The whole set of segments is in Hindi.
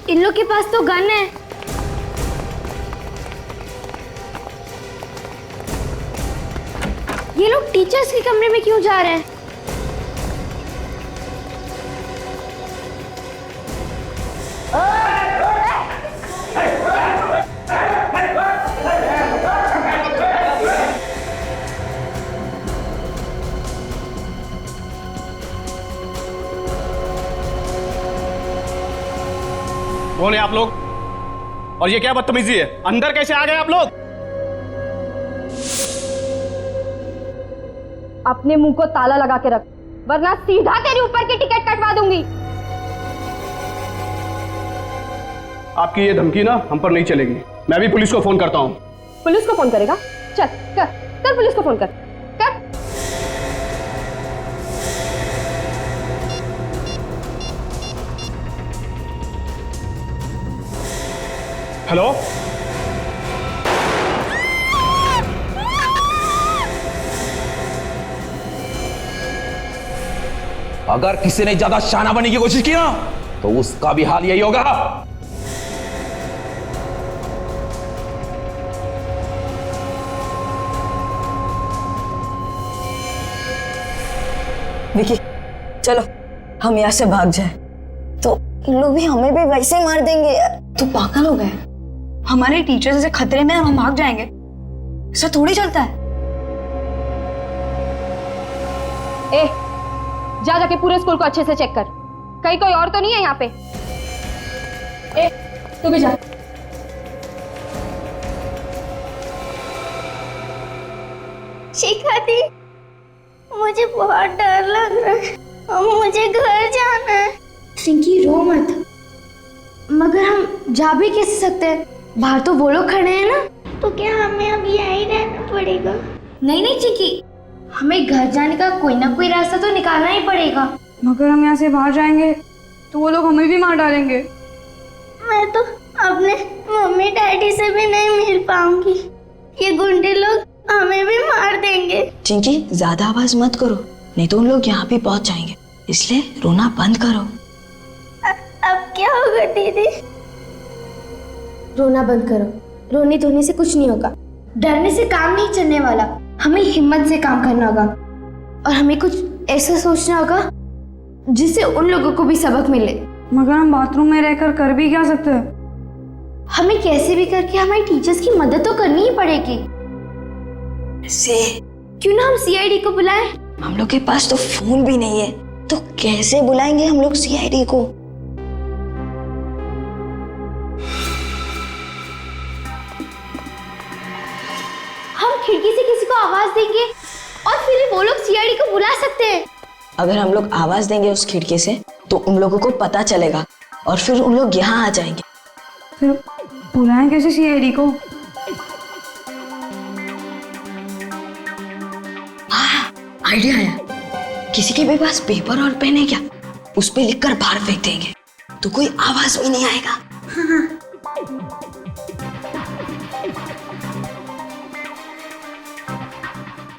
इन लोग के पास तो गन है। ये लोग टीचर्स के कमरे में क्यों जा रहे हैं? कौन है आप लोग? और ये क्या बदतमीजी है? अंदर कैसे आ गए आप लोग? अपने मुंह को ताला लगा के रख, वरना सीधा तेरे ऊपर की टिकट कटवा दूंगी। आपकी ये धमकी ना हम पर नहीं चलेगी। मैं भी पुलिस को फोन करता हूँ। पुलिस को फोन करेगा? चल कर कर, पुलिस को फोन कर कर। हेलो, अगर किसी ने ज्यादा शाना बनने की कोशिश की ना तो उसका भी हाल यही होगा। विकी चलो हम यहाँ से भाग जाए, तो इन लोग भी हमें भी वैसे मार देंगे। तो पागल हो गए, हमारे टीचर से खतरे में हम भाग जाएंगे, ऐसा थोड़ी चलता है। ए, जाके पूरे स्कूल को अच्छे से चेक कर, कहीं कोई और तो नहीं है यहाँ पे। ए, तू भी जा। शिखा दी, मुझे बहुत डर लग रहा है और मुझे घर जाना है। चिंकी रो मत, मगर हम जा भी कैसे सकते हैं? बाहर तो वो लोग खड़े हैं ना। तो क्या हमें अब यहीं रहना पड़ेगा? नहीं नहीं चिंकी, हमें घर जाने का कोई ना कोई रास्ता तो निकालना ही पड़ेगा। मगर हम यहाँ से बाहर जाएंगे तो वो लोग हमें भी मार डालेंगे। मैं तो अपने मम्मी डैडी से भी नहीं मिल पाऊंगी, ये गुंडे लोग हमें भी मार देंगे। चिंकी ज्यादा आवाज मत करो, नहीं तो उन लोग यहाँ भी पहुँच जाएंगे, इसलिए रोना बंद करो। अब क्या होगा दीदी? रोना बंद करो, रोने धोने से कुछ नहीं होगा, डरने से काम नहीं चलने वाला। हमें हिम्मत से काम करना होगा और हमें कुछ ऐसा सोचना होगा जिससे उन लोगों को भी सबक मिले। मगर हम बाथरूम में रहकर कर भी क्या सकते हैं? हमें कैसे भी करके हमारे टीचर्स की मदद तो करनी ही पड़ेगी। से क्यों ना हम सीआईडी को बुलाएं? हम लोग के पास तो फोन भी नहीं है, तो कैसे बुलाएंगे हम लोग सीआईडी को? हम खिड़की से किसी को आवाज देंगे और फिर वो लोग सीआईडी को बुला सकते हैं। अगर हम लोग आवाज देंगे उस खिड़की से तो उन लोगों को पता चलेगा और फिर उन लोग यहाँ आ जाएंगे। फिर बुलाएं कैसे सीआईडी को? हाँ, आइडिया आया। किसी के भी पास पेपर और पेन है क्या? उस पे लिखकर बाहर फेंक देंगे तो कोई आवाज भी नहीं आएगा।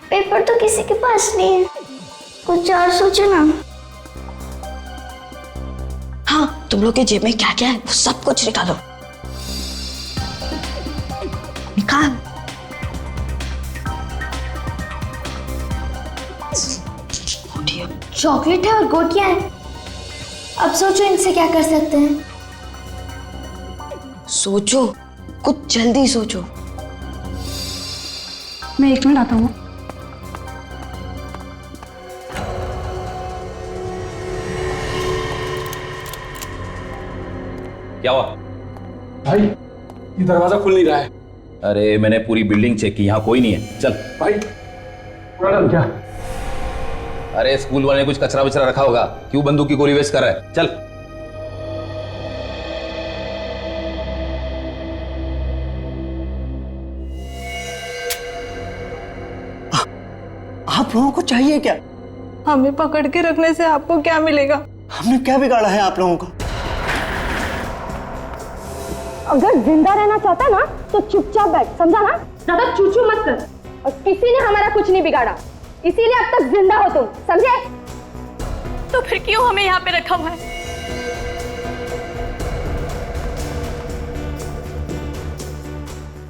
पेपर तो किसी के पास नहीं है, कुछ और सोचो ना। हाँ, तुम लोग के जेब में क्या क्या है वो सब कुछ निकालो। निकाल। चॉकलेट है और गोटियां हैं। अब सोचो इनसे क्या कर सकते हैं। सोचो, कुछ जल्दी सोचो। मैं 1 मिनट आता हूँ। क्या हुआ भाई? ये दरवाजा खुल नहीं रहा है। अरे मैंने पूरी बिल्डिंग चेक की, यहाँ कोई नहीं है। चल भाई मैडम क्या? अरे स्कूल वाले ने कुछ कचरा वचरा रखा होगा, क्यों बंदूक की गोली वेस्ट कर रहा है? चल। आप लोगों को चाहिए क्या? हमें पकड़ के रखने से आपको क्या मिलेगा? हमने क्या बिगाड़ा है आप लोगों का? अगर जिंदा रहना चाहता ना तो चुपचाप बैठ, समझा ना? ज्यादा चूचू मत कर। और किसी ने हमारा कुछ नहीं बिगाड़ा, इसीलिए अब तक जिंदा हो तुम, समझे? तो फिर क्यों हमें यहाँ पे रखा हुआ है?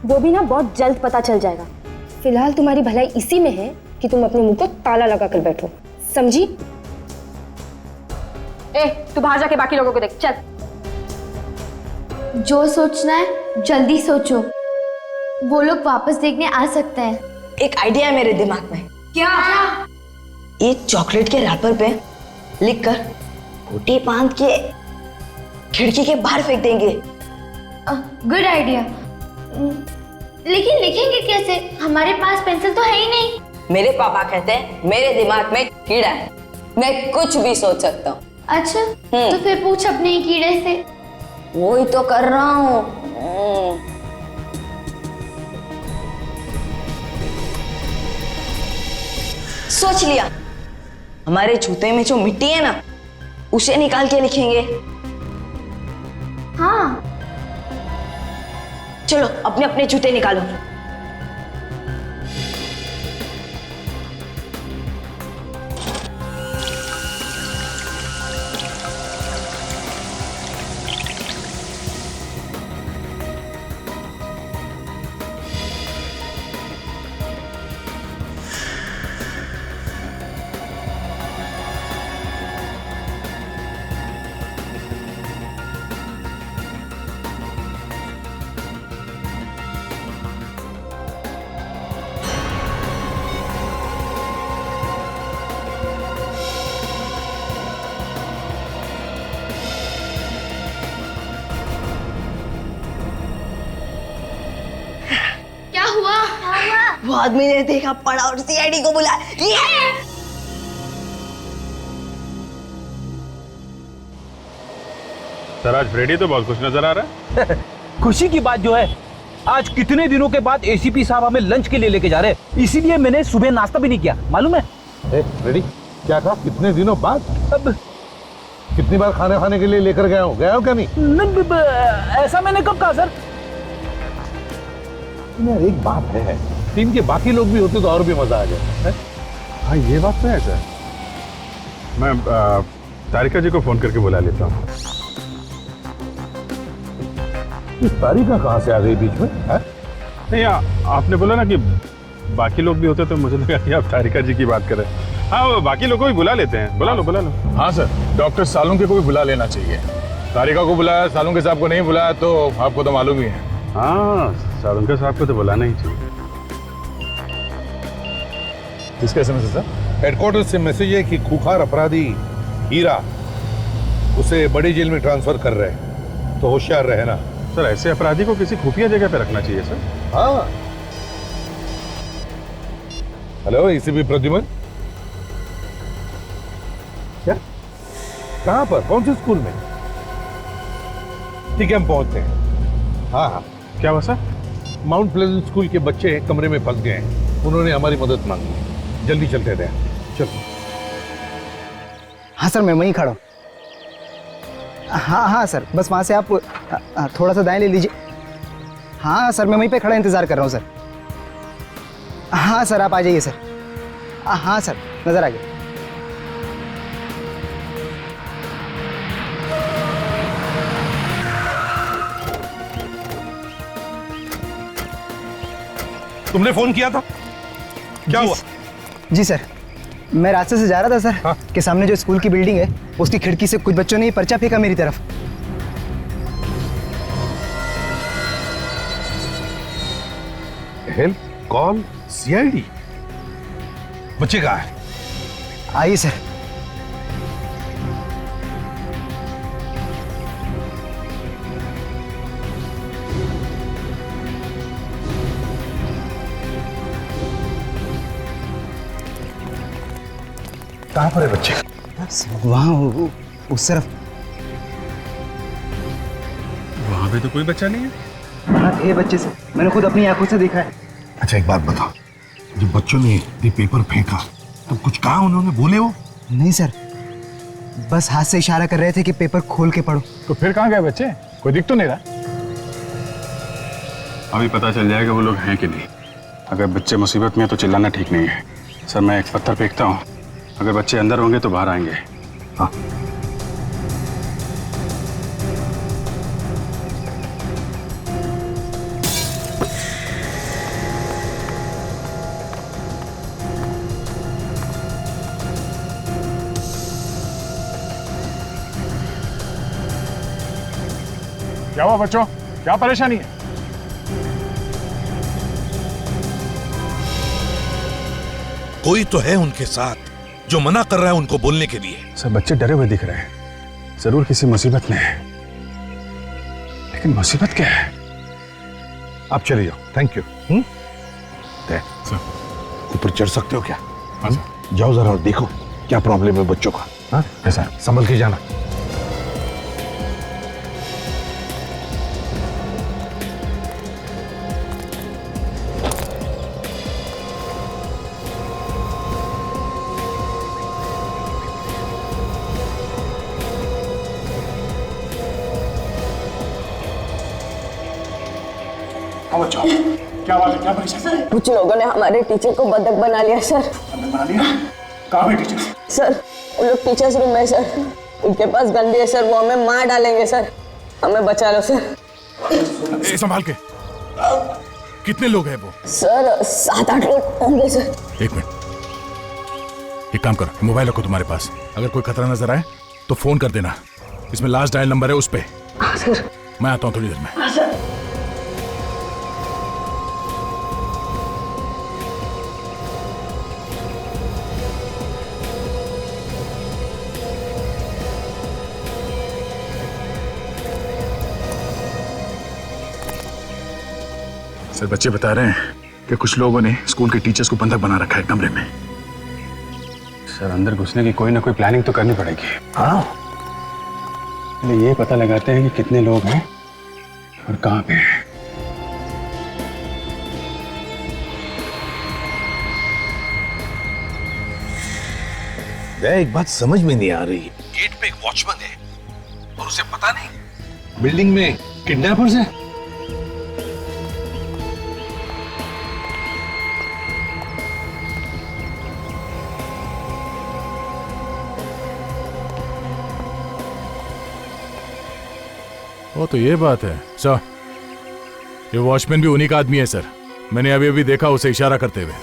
वो भी ना बहुत जल्द पता चल जाएगा। फिलहाल तुम्हारी भलाई इसी में है कि तुम अपने मुंह को ताला लगा कर बैठो, समझी? तू बाहर जाके बाकी लोगों को देख, चल। जो सोचना है जल्दी सोचो, वो लोग वापस देखने आ सकते हैं। एक आइडिया है मेरे दिमाग में। क्या? ये चॉकलेट के रैपर पे लिखकर खूंटी बांध के खिड़की के बाहर फेंक देंगे। Good idea. लेकिन लिखेंगे कैसे? हमारे पास पेंसिल तो है ही नहीं। मेरे पापा कहते हैं मेरे दिमाग में कीड़ा है, मैं कुछ भी सोच सकता हूँ। अच्छा, तो फिर पूछ अपने ही कीड़े से। वो ही तो कर रहा हूँ। सोच लिया, हमारे जूते में जो मिट्टी है ना, उसे निकाल के लिखेंगे। हाँ, चलो अपने अपने जूते निकालो। वो आदमी ने देखा, पड़ा और सीआईडी को बुलाया। सर आज फ्रेडी तो बहुत खुश नजर आ रहा है। खुशी की बात जो है, आज कितने दिनों के बाद एसीपी साहब हमें लंच के लिए लेके जा रहे हैं, इसीलिए मैंने सुबह नाश्ता भी नहीं किया, मालूम है? फ्रेडी क्या कहा? कितने दिनों बाद? अब कितनी बार खाने के लिए लेकर गया हो क्या नहीं? ऐसा मैंने कब कहा सर? एक बात है, टीम के बाकी लोग भी होते तो और भी मजा आ जाए। हाँ ये बात तो है सर। मैं तारिका जी को फोन करके बुला लेता हूँ। तारिका कहाँ से आ गई बीच में? नहीं आपने बोला ना कि बाकी लोग भी होते तो मुझे लगा कि आप तारिका जी की बात कर रहे हैं। हाँ वो बाकी लोग को भी बुला लेते हैं, बुला लो। हाँ सर, डॉक्टर सालुंके को भी बुला लेना चाहिए। तारिका को बुलाया, सालुंके साहब को नहीं बुलाया तो आपको तो मालूम ही है। हाँ सालुंके साहब को तो बुलाना ही चाहिए। किसका एसएमएस है सर? हेडक्वार्टर से मैसेज है कि खूंखार अपराधी हीरा उसे बड़ी जेल में ट्रांसफर कर रहे हैं, तो होशियार रहे ना। सर ऐसे अपराधी को किसी खुफिया जगह पे रखना चाहिए सर। हाँ। हेलो एसीपी प्रद्युमन, क्या? कहाँ पर? कौन से स्कूल में? ठीक है हम पहुंचते हैं। हाँ क्या हुआ सर? माउंट प्लेजेंट स्कूल के बच्चे कमरे में फंस गए हैं, उन्होंने हमारी मदद मांगी, जल्दी चलते थे। चलो। हाँ सर मैं वहीं खड़ा हूँ। हाँ सर, बस वहाँ से आप थोड़ा सा दाएं ले लीजिए। हाँ सर मैं वहीं पे खड़ा इंतज़ार कर रहा हूँ सर। हाँ सर आप आ जाइए सर। हाँ सर नज़र आ गया। तुमने फोन किया था? क्या हुआ? जी सर, मैं रास्ते से जा रहा था सर। हाँ? कि सामने जो स्कूल की बिल्डिंग है उसकी खिड़की से कुछ बच्चों ने ये पर्चा फेंका मेरी तरफ। Help call CID. बच्चे कहाँ है? आइए सर। कहाँ पर है बच्चे? वहाँ उस तरफ। वहाँ पे तो कोई बच्चा नहीं है। हाँ थे बच्चे से, मैंने खुद अपनी आंखों से देखा है। अच्छा एक बात बताओ, जब बच्चों ने ये पेपर फेंका तो कुछ कहा उन्होंने? बोले वो? नहीं सर, बस हाथ से इशारा कर रहे थे कि पेपर खोल के पढ़ो। तो फिर कहाँ गए बच्चे? कोई दिख तो नहीं रहा। अभी पता चल जाएगा वो लोग हैं कि नहीं। अगर बच्चे मुसीबत में हैं तो चिल्लाना ठीक नहीं है। सर मैं एक पत्थर फेंकता हूँ, अगर बच्चे अंदर होंगे तो बाहर आएंगे। हाँ। क्या हुआ बच्चों, क्या परेशानी है? कोई तो है उनके साथ जो मना कर रहा है उनको बोलने के लिए। सर बच्चे डरे हुए दिख रहे हैं, जरूर किसी मुसीबत में है, लेकिन मुसीबत क्या है? आप चले जाओ, थैंक यू। ऊपर चढ़ सकते हो क्या? हाँ सर। जाओ जरा और देखो क्या प्रॉब्लम है बच्चों का। हाँ ऐसा संभल के जाना। क्या बात है, क्या परेशानी? कुछ लोगों ने हमारे टीचर को बंधक बना लिया सर। बना लिया? कहाँ है टीचर? सर उन लोग टीचर्स रूम में सर, उनके पास गंदी है सर, वो हमें मार डालेंगे सर, हमें बचा लो सर। संभाल के। कितने लोग हैं वो? सर 7-8 लोग होंगे सर। एक मिनट, एक काम करो, मोबाइल रखो तुम्हारे पास, अगर कोई खतरा नजर आए तो फोन कर देना, इसमें लास्ट डायल नंबर है उस पे। सर मैं आता हूँ थोड़ी देर में। सर बच्चे बता रहे हैं कि कुछ लोगों ने स्कूल के टीचर्स को बंधक बना रखा है कमरे में। सर अंदर घुसने की कोई ना कोई प्लानिंग तो करनी पड़ेगी। हाँ पहले ये पता लगाते हैं कि कितने लोग हैं और कहाँ पे हैं। एक बात समझ में नहीं आ रही, गेट पे एक वॉचमैन है और उसे पता नहीं बिल्डिंग में किडनैपर्स हैं। वो तो ये बात है सर, ये वॉचमैन भी उन्हीं का आदमी है सर, मैंने अभी अभी देखा उसे इशारा करते हुए।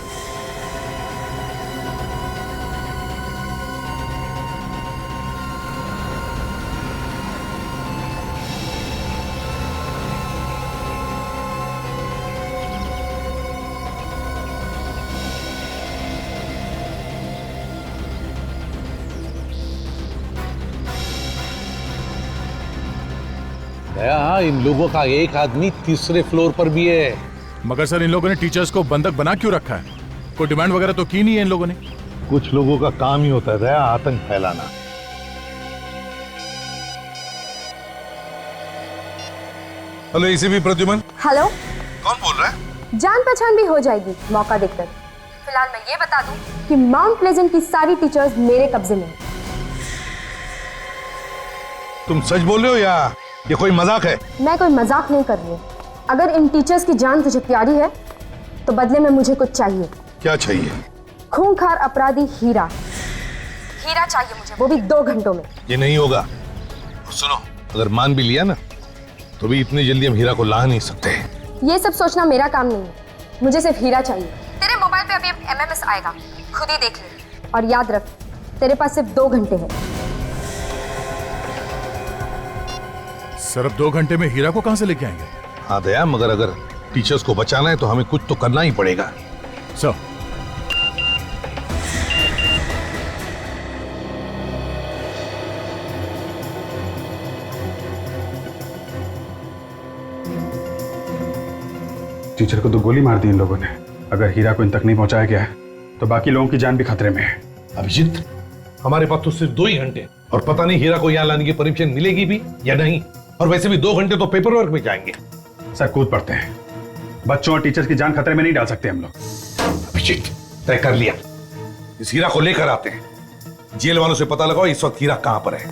हाँ, इन लोगों का एक आदमी तीसरे फ्लोर पर भी है। मगर सर इन लोगों ने टीचर्स को बंधक बना क्यों रखा है? कोई डिमांड वगैरह तो की नहीं है इन लोगों ने। कुछ लोगों का काम ही होता है आतंक फैलाना। Hello ACP Pradyuman. हेलो, कौन बोल रहा है? जान पहचान भी हो जाएगी मौका देखकर। फिलहाल मैं ये बता दूं कि माउंट प्लेजेंट की सारी टीचर्स मेरे कब्जे में हैं। तुम सच बोल रहे हो या ये कोई मजाक है? मैं कोई मजाक नहीं कर रही हूँ। अगर इन टीचर्स की जान तुझे प्यारी है तो बदले में मुझे कुछ चाहिए। क्या चाहिए? खूंखार अपराधी हीरा चाहिए मुझे, वो भी 2 घंटों में। ये नहीं होगा। सुनो, अगर मान भी लिया ना तो भी इतनी जल्दी हम हीरा को ला नहीं सकते। ये सब सोचना मेरा काम नहीं है, मुझे सिर्फ हीरा चाहिए। तेरे मोबाइल पे अभी MMS आएगा, खुद ही देख ले। और याद रख, तेरे पास सिर्फ 2 घंटे हैं। सर अब 2 घंटे में हीरा को कहां से लेके आएंगे? हाँ दया, मगर अगर टीचर्स को बचाना है तो हमें कुछ तो करना ही पड़ेगा। सर टीचर को तो गोली मार दी इन लोगों ने। अगर हीरा को इन तक नहीं पहुंचाया गया तो बाकी लोगों की जान भी खतरे में है। अभिजीत, हमारे पास तो सिर्फ 2 ही घंटे और पता नहीं हीरा को यहाँ लाने की परमिशन मिलेगी भी या नहीं। और वैसे भी 2 घंटे तो पेपर वर्क में जाएंगे। सर कूद पड़ते हैं, बच्चों और टीचर्स की जान खतरे में नहीं डाल सकते हम लोग। अभिजीत, तय कर लिया, इस हीरा को लेकर आते हैं। जेल वालों से पता लगाओ इस वक्त हीरा कहां पर है।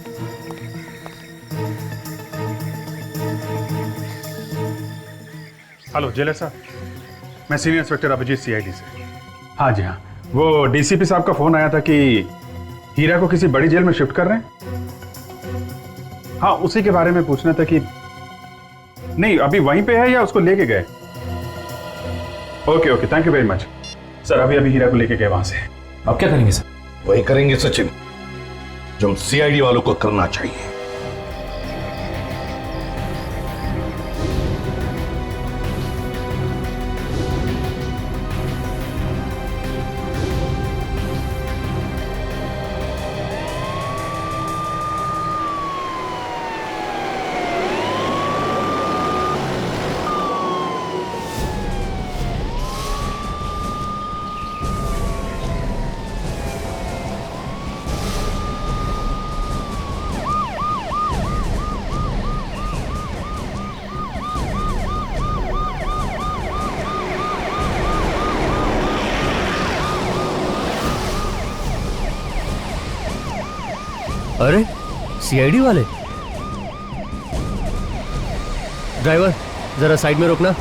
हेलो जेलर साहब, मैं सीनियर इंस्पेक्टर अभिजीत CID से। हाँ जी हाँ, वो DCP साहब का फोन आया था कि हीरा को किसी बड़ी जेल में शिफ्ट कर रहे हैं। हाँ, उसी के बारे में पूछना था कि नहीं अभी वहीं पे है या उसको लेके गए। Okay thank you very much sir. अभी हीरा को लेके गए वहां से। अब क्या करेंगे सर? वही करेंगे सचिन जो CID वालों को करना चाहिए। अरे सीआईडी वाले। ड्राइवर जरा साइड में रोकना।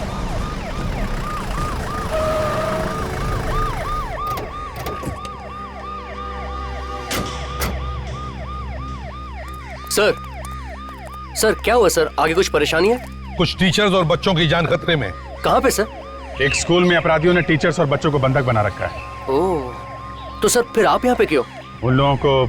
सर सर क्या हुआ सर? आगे कुछ परेशानी है? कुछ टीचर्स और बच्चों की जान खतरे में। कहाँ पे सर? एक स्कूल में अपराधियों ने टीचर्स और बच्चों को बंधक बना रखा है। ओह, तो सर फिर आप यहाँ पे क्यों? उन लोगों को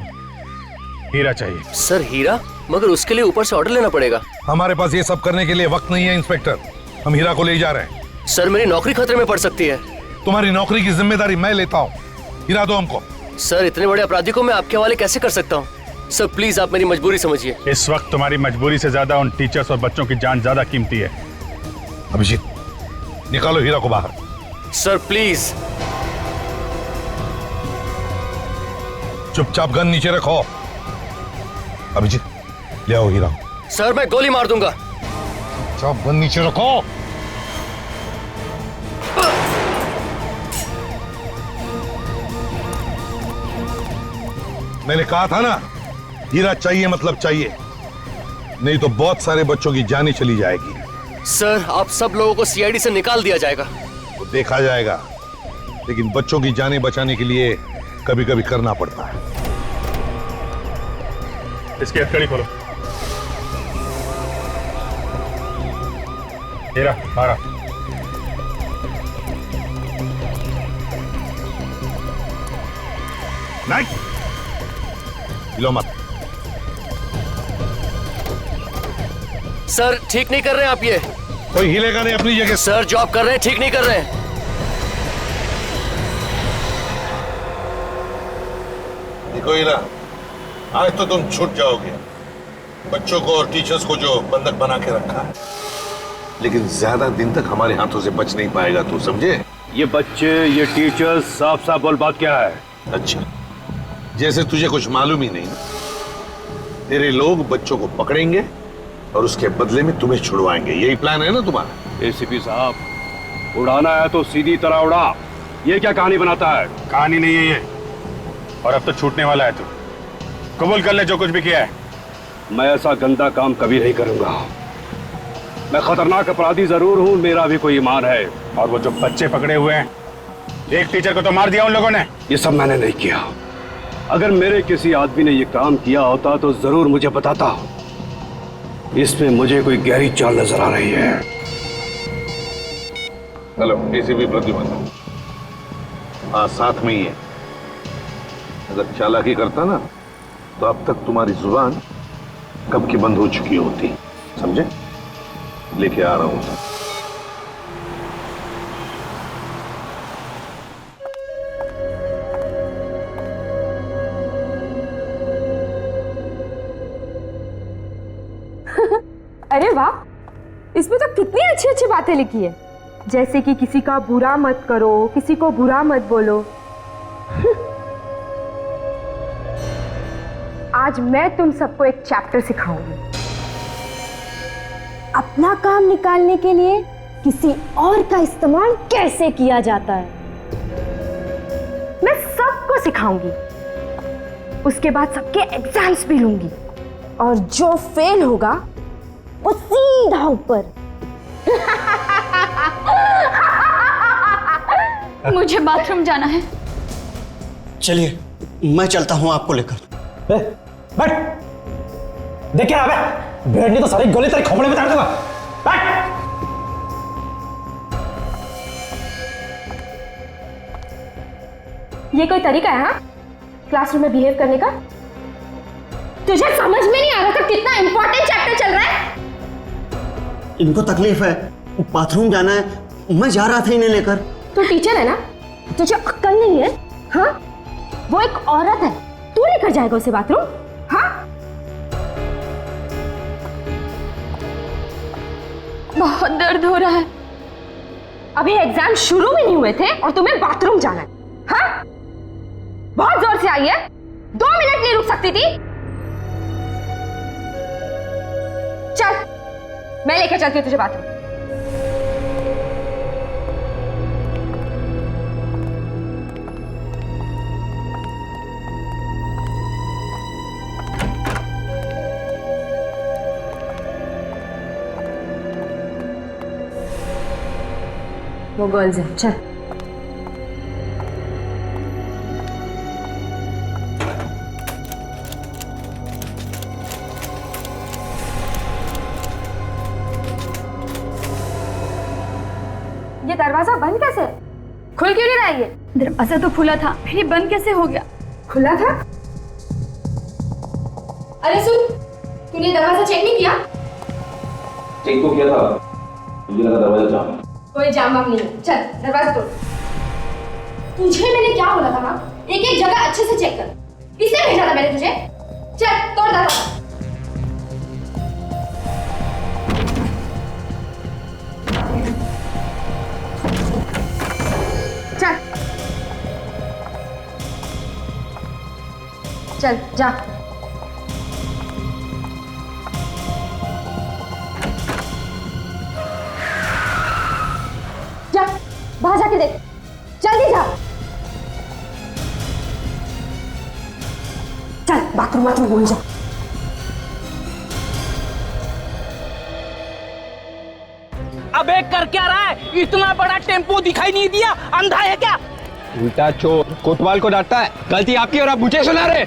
हीरा चाहिए। सर हीरा? मगर उसके लिए ऊपर से ऑर्डर लेना पड़ेगा। हमारे पास ये सब करने के लिए वक्त नहीं है इंस्पेक्टर। हम हीरा को ले जा रहे हैं। सर मेरी नौकरी खतरे में पड़ सकती है। तुम्हारी नौकरी की जिम्मेदारी मैं लेता हूँ। हीरा दो हमको। सर इतने बड़े अपराधी को मैं आपके हवाले कैसे कर सकता हूँ? सर प्लीज आप मेरी मजबूरी समझिए। इस वक्त तुम्हारी मजबूरी से ज्यादा उन टीचर्स और बच्चों की जान ज्यादा कीमती है। अभिजीत निकालो हीरा को बाहर। Sir please. चुपचाप गन नीचे रखो। अभिजीत ले आओ हीरा। सर मैं गोली मार दूंगा। चुप, गन नीचे रखो। मैंने कहा था ना, हीरा चाहिए मतलब चाहिए, नहीं तो बहुत सारे बच्चों की जानें चली जाएगी। सर आप सब लोगों को सीआईडी से निकाल दिया जाएगा। वो देखा जाएगा, लेकिन बच्चों की जानें बचाने के लिए कभी कभी करना पड़ता है। इसकी हथकड़ी खोलो। हीरा बाहर आ। नहीं लो मत। सर ठीक नहीं कर रहे हैं आप ये। कोई हिलेगा नहीं अपनी जगह। सर जो आप कर रहे हैं ठीक नहीं कर रहे हैं। देखो हीरा, आज तो तुम छूट जाओगे, बच्चों को और टीचर्स को जो बंधक बना के रखा है, लेकिन ज्यादा दिन तक हमारे हाथों से बच नहीं पाएगा, तू समझे? ये बच्चे, ये टीचर्स, साफ साफ बोल बात क्या है? अच्छा, जैसे तुझे कुछ मालूम ही नहीं। तेरे लोग बच्चों को पकड़ेंगे और उसके बदले में तुम्हें छुड़वाएंगे, यही प्लान है ना तुम्हारा? एसीपी साहब, उड़ाना है तो सीधी तरह उड़ा। ये क्या कहानी बनाता है? कहानी नहीं है ये, और अब तो छूटने वाला है। तू कबूल कर ले जो कुछ भी किया है। मैं ऐसा गंदा काम कभी नहीं करूंगा। मैं खतरनाक अपराधी जरूर हूं, मेरा भी कोई ईमान है। और वो जो बच्चे पकड़े हुए हैं, एक टीचर को तो मार दिया उन लोगों ने। ये सब मैंने नहीं किया। अगर मेरे किसी आदमी ने ये काम किया होता तो जरूर मुझे बताता। इसमें मुझे कोई गहरी चाल नजर आ रही है। Hello ACP Pradyumna. हाँ साथ में ही है। अगर चालाकी करता ना तो अब तक तुम्हारी जुबान कब की बंद हो चुकी होती, समझे? लेके आ रहा हूं। अरे वाह, इसमें तो कितनी अच्छी अच्छी बातें लिखी है, जैसे कि किसी का बुरा मत करो, किसी को बुरा मत बोलो। आज मैं तुम सबको एक चैप्टर सिखाऊंगी। अपना काम निकालने के लिए किसी और का इस्तेमाल कैसे किया जाता है, मैं सबको सिखाऊंगी। उसके बाद सबके एग्जाम्स भी लूंगी, और जो फेल होगा वो सीधा ऊपर। मुझे बाथरूम जाना है। चलिए मैं चलता हूं आपको लेकर। बैठ, देख क्या है? बैठने तो सारी गोली तेरे खोपड़े में डाल दूंगा। बैठ। ये कोई तरीका है हाँ? क्लासरूम में बिहेव करने का? तुझे समझ में नहीं आ रहा था कितना इंपॉर्टेंट चैप्टर चल रहा है? इनको तकलीफ है, बाथरूम जाना है, मैं जा रहा था इन्हें लेकर। तू टीचर है ना, तुझे अक्ल नहीं है? हाँ, वो एक औरत है, तू लेकर जाएगा उसे बाथरूम? हाँ, बहुत दर्द हो रहा है। अभी एग्जाम शुरू भी नहीं हुए थे और तुम्हें बाथरूम जाना है? हाँ, बहुत जोर से आई है, 2 मिनट नहीं रुक सकती थी? चल, मैं लेकर चलती हूँ तुझे बाथरूम। वो गर्ल्स हैं, चल। ये दरवाजा बंद कैसे? खुल क्यों नहीं रहा है ये? दरवाजा तो खुला था, फिर ये बंद कैसे हो गया? खुला था? अरे सुन, तूने दरवाजा चेक नहीं किया? चेक तो किया था, मुझे लगा दरवाजा जाम है। कोई जाम वाम नहीं है, चल दरवाजा तोड़। तुझे मैंने क्या बोला था ना, एक एक जगह अच्छे से चेक कर। इसलिए भेजा था मैंने तुझे। चल तोड़ दरवाजा। चल चल जा। जा बाहर जाके देख, जल्दी जा। चल बाथरूम भूल जा। अबे कर क्या रहा है? इतना बड़ा टेम्पो दिखाई नहीं दिया? अंधा है क्या? उल्टा चोर कोतवाल को डांटता है। गलती आपकी और आप मुझे सुना रहे।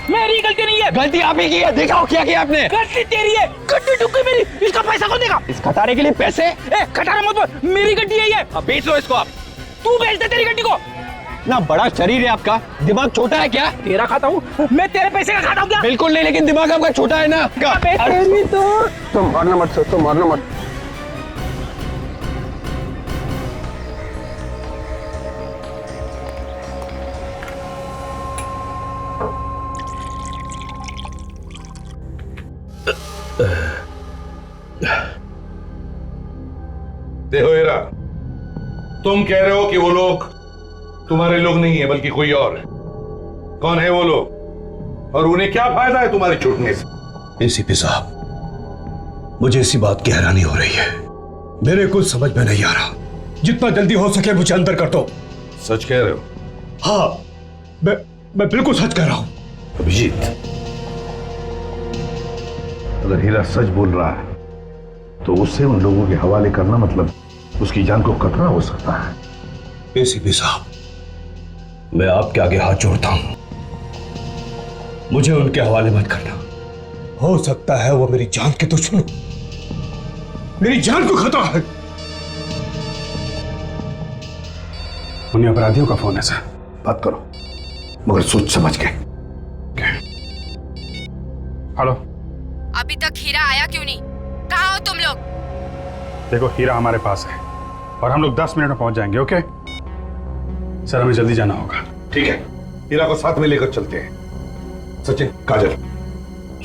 मेरी गलती नहीं है। गलती आप ही की है। दिखाओ क्या किया आपने। गलती तेरी है। गड्डी टुक गई मेरी। इसका पैसा कौन देगा? इस खटारे के लिए पैसे? खटारा मत बोल, मेरी गड्डी है ये। अब बेच लो इसको आप। तू बेच दे तेरी गड्डी को। ना बड़ा शरीर है आपका, दिमाग छोटा है क्या? तेरा खाता हूँ मैं, तेरे पैसे का खाता हूँ क्या? बिल्कुल नहीं, लेकिन दिमाग आपका छोटा है ना। तेरी तो तुम मारना मत, तुम मारना मत। देखो हीरा, तुम कह रहे हो कि वो लोग तुम्हारे लोग नहीं है बल्कि कोई और है। कौन है वो लोग और उन्हें क्या फायदा है तुम्हारे छूटने से? एसीपी साहब, मुझे इसी बात की हैरानी हो रही है। मेरे कुछ समझ में नहीं आ रहा। जितना जल्दी हो सके मुझे अंदर कर दो। सच कह रहे हो? हाँ, मैं बिल्कुल सच कह रहा हूं। अभिजीत, अगर हीरा सच बोल रहा है तो उसे उन लोगों के हवाले करना मतलब उसकी जान को खतरा हो सकता है। एसीपी साहब, मैं आपके आगे हाथ जोड़ता हूं, मुझे उनके हवाले मत करना। हो सकता है वो मेरी जान के दुश्मन, मेरी जान को खतरा है। उन्हीं अपराधियों का फोन है सर। बात करो, मगर सोच समझ के। हेलो, अभी तक हीरा आया क्यों नहीं? कहाँ हो तुम लोग? देखो हीरा हमारे पास है और हम लोग 10 मिनट में पहुंच जाएंगे। ओके सर, हमें जल्दी जाना होगा। ठीक है, हीरा को साथ में लेकर चलते हैं। सचिन, काजल,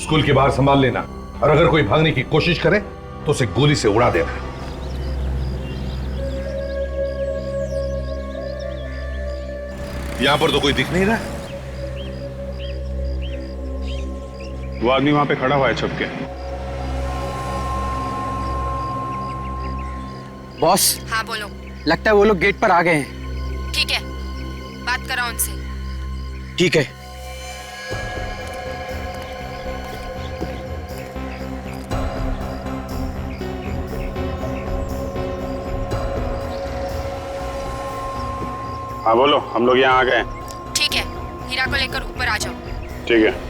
स्कूल के बाहर संभाल लेना और अगर कोई भागने की कोशिश करे तो उसे गोली से उड़ा देना। यहां पर तो कोई दिख नहीं रहा। वो आदमी वहां पे खड़ा हुआ है छुप के। बॉस, हाँ बोलो। लगता है वो लोग गेट पर आ गए हैं। ठीक है, बात करो उनसे। ठीक है। हाँ बोलो, हम लोग यहाँ आ गए। ठीक है, हीरा को लेकर ऊपर आ जाओ। ठीक है।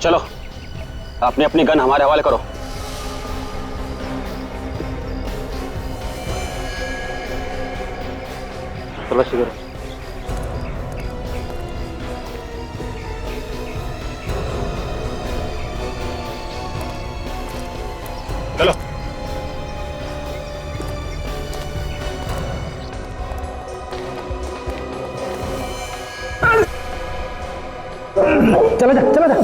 चलो, अपनी अपनी गन हमारे हवाले करो। चलो शीघ्र। चलो। चलो जा, चलो जा।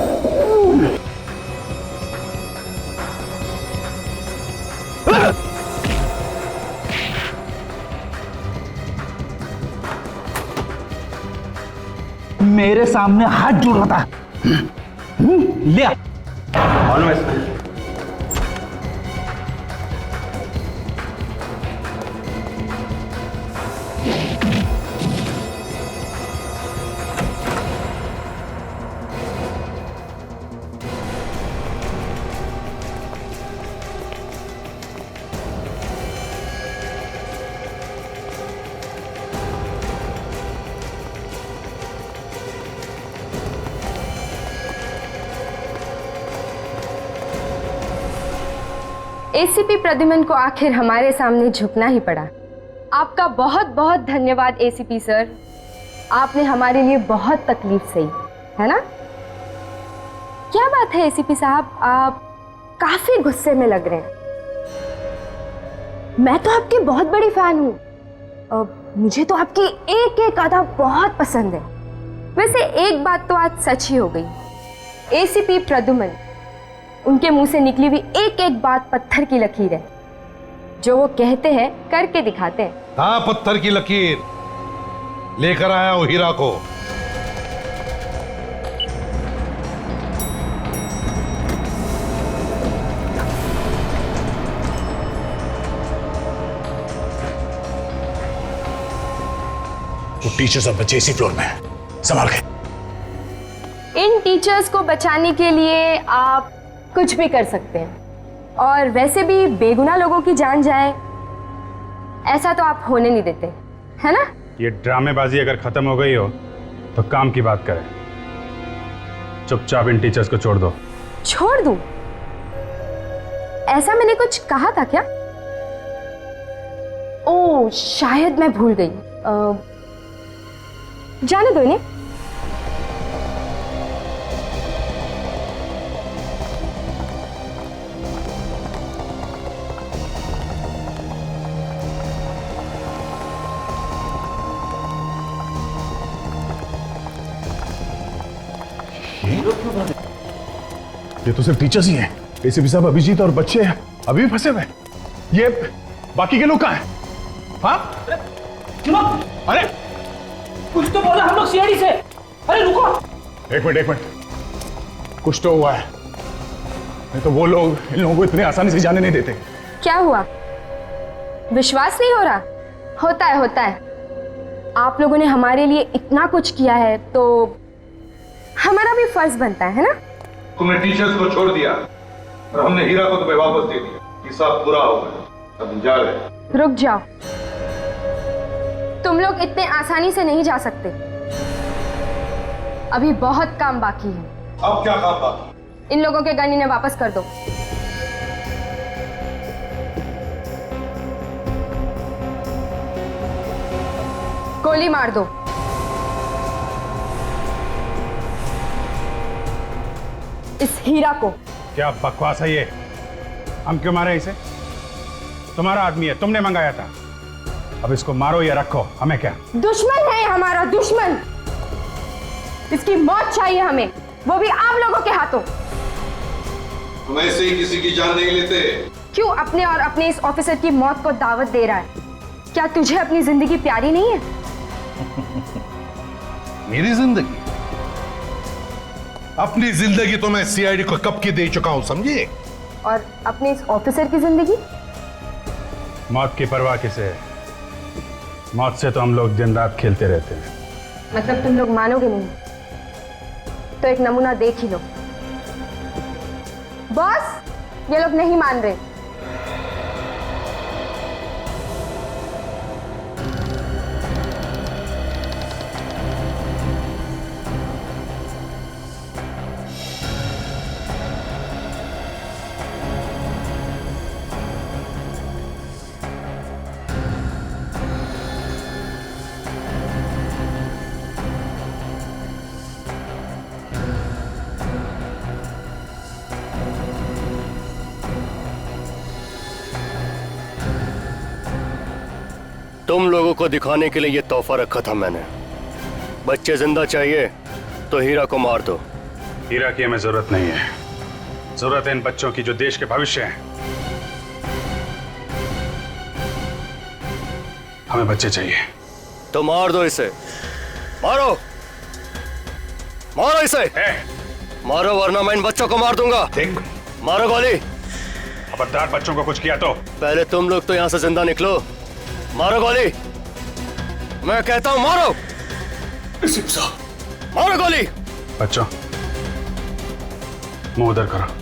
मेरे सामने हाथ जोड़ रहा था। ले एसीपी प्रद्युमन को आखिर हमारे सामने झुकना ही पड़ा। आपका बहुत बहुत धन्यवाद एसीपी सर, आपने हमारे लिए बहुत तकलीफ सही, है ना? क्या बात है एसीपी साहब, आप काफी गुस्से में लग रहे हैं। मैं तो आपकी बहुत बड़ी फैन हूं, मुझे तो आपकी एक एक अदा बहुत पसंद है। वैसे एक बात तो आज सच ही हो गई, एसीपी प्रद्युमन, उनके मुंह से निकली हुई एक एक बात पत्थर की लकीर है। जो वो कहते हैं करके दिखाते हैं। हाँ, पत्थर की लकीर लेकर आया हूं हीरा को। वो टीचर्स और बच्चे इसी फ्लोर में हैं, संभाल के। इन टीचर्स को बचाने के लिए आप कुछ भी कर सकते हैं, और वैसे भी बेगुनाह लोगों की जान जाए ऐसा तो आप होने नहीं देते, है ना? ये ड्रामेबाजी अगर खत्म हो गई हो तो काम की बात करें। चुपचाप इन टीचर्स को छोड़ दो। छोड़ दूं? ऐसा मैंने कुछ कहा था क्या? ओह, शायद मैं भूल गई। जाने दो इन्हें। ये तो सिर्फ टीचर्स ही हैं। एसीपी साहब, अभिजीत और बच्चे अभी भी फंसे हुए। ये बाकी के लोग कहाँ हैं? हाँ? अरे कुछ तो बोला हम लोग सीआईडी से। अरे रुको, एक मिनट, कुछ तो हुआ है, नहीं तो वो लोग इन लोगों को इतने आसानी से जाने नहीं देते। क्या हुआ? विश्वास नहीं हो रहा? होता है। आप लोगों ने हमारे लिए इतना कुछ किया है तो हमारा भी फर्ज बनता है ना? तुमने टीचर्स को छोड़ दिया और हमने हीरा को तुम्हें वापस दे दिया। हिसाब पूरा हो गया, अब जा रहे। रुक जाओ, तुम लोग इतने आसानी से नहीं जा सकते। अभी बहुत काम बाकी है। अब क्या काम बाकी? इन लोगों के गन इन्हें वापस कर दो। गोली मार दो। इस हीरा को। क्या बकवास है ये? हम क्यों मारे इसे? तुम्हारा आदमी है, तुमने मंगाया था। अब इसको मारो या रखो, हमें क्या? दुश्मन है हमारा, दुश्मन। इसकी मौत चाहिए हमें, वो भी आप लोगों के हाथों। तुम ऐसे ही किसी की जान नहीं लेते। क्यों अपने और अपने इस ऑफिसर की मौत को दावत दे रहा है? क्या तुझे अपनी जिंदगी प्यारी नहीं है? मेरी जिंदगी? अपनी जिंदगी तो मैं सीआईडी को कब की दे चुका हूं, समझिए। और अपने इस ऑफिसर की जिंदगी? मौत की परवाह किसे? मौत से तो हम लोग दिन रात खेलते रहते हैं। मतलब तुम लोग मानोगे नहीं? तो एक नमूना देख ही लो। बॉस, ये लोग नहीं मान रहे। तुम लोगों को दिखाने के लिए ये तोहफा रखा था मैंने। बच्चे जिंदा चाहिए तो हीरा को मार दो। हीरा की हमें जरूरत नहीं है, जरूरत है इन बच्चों की जो देश के भविष्य हैं। हमें बच्चे चाहिए। तो मार दो इसे, मारो। मारो इसे। मारो वरना मैं इन बच्चों को मार दूंगा। देख, मारो गोली। खबरदार बच्चों को कुछ किया तो। पहले तुम लोग तो यहाँ से जिंदा निकलो। मारो गोली। मैं कहता हूँ मारो। मारो गोली। बच्चों, मुंह उधर करो।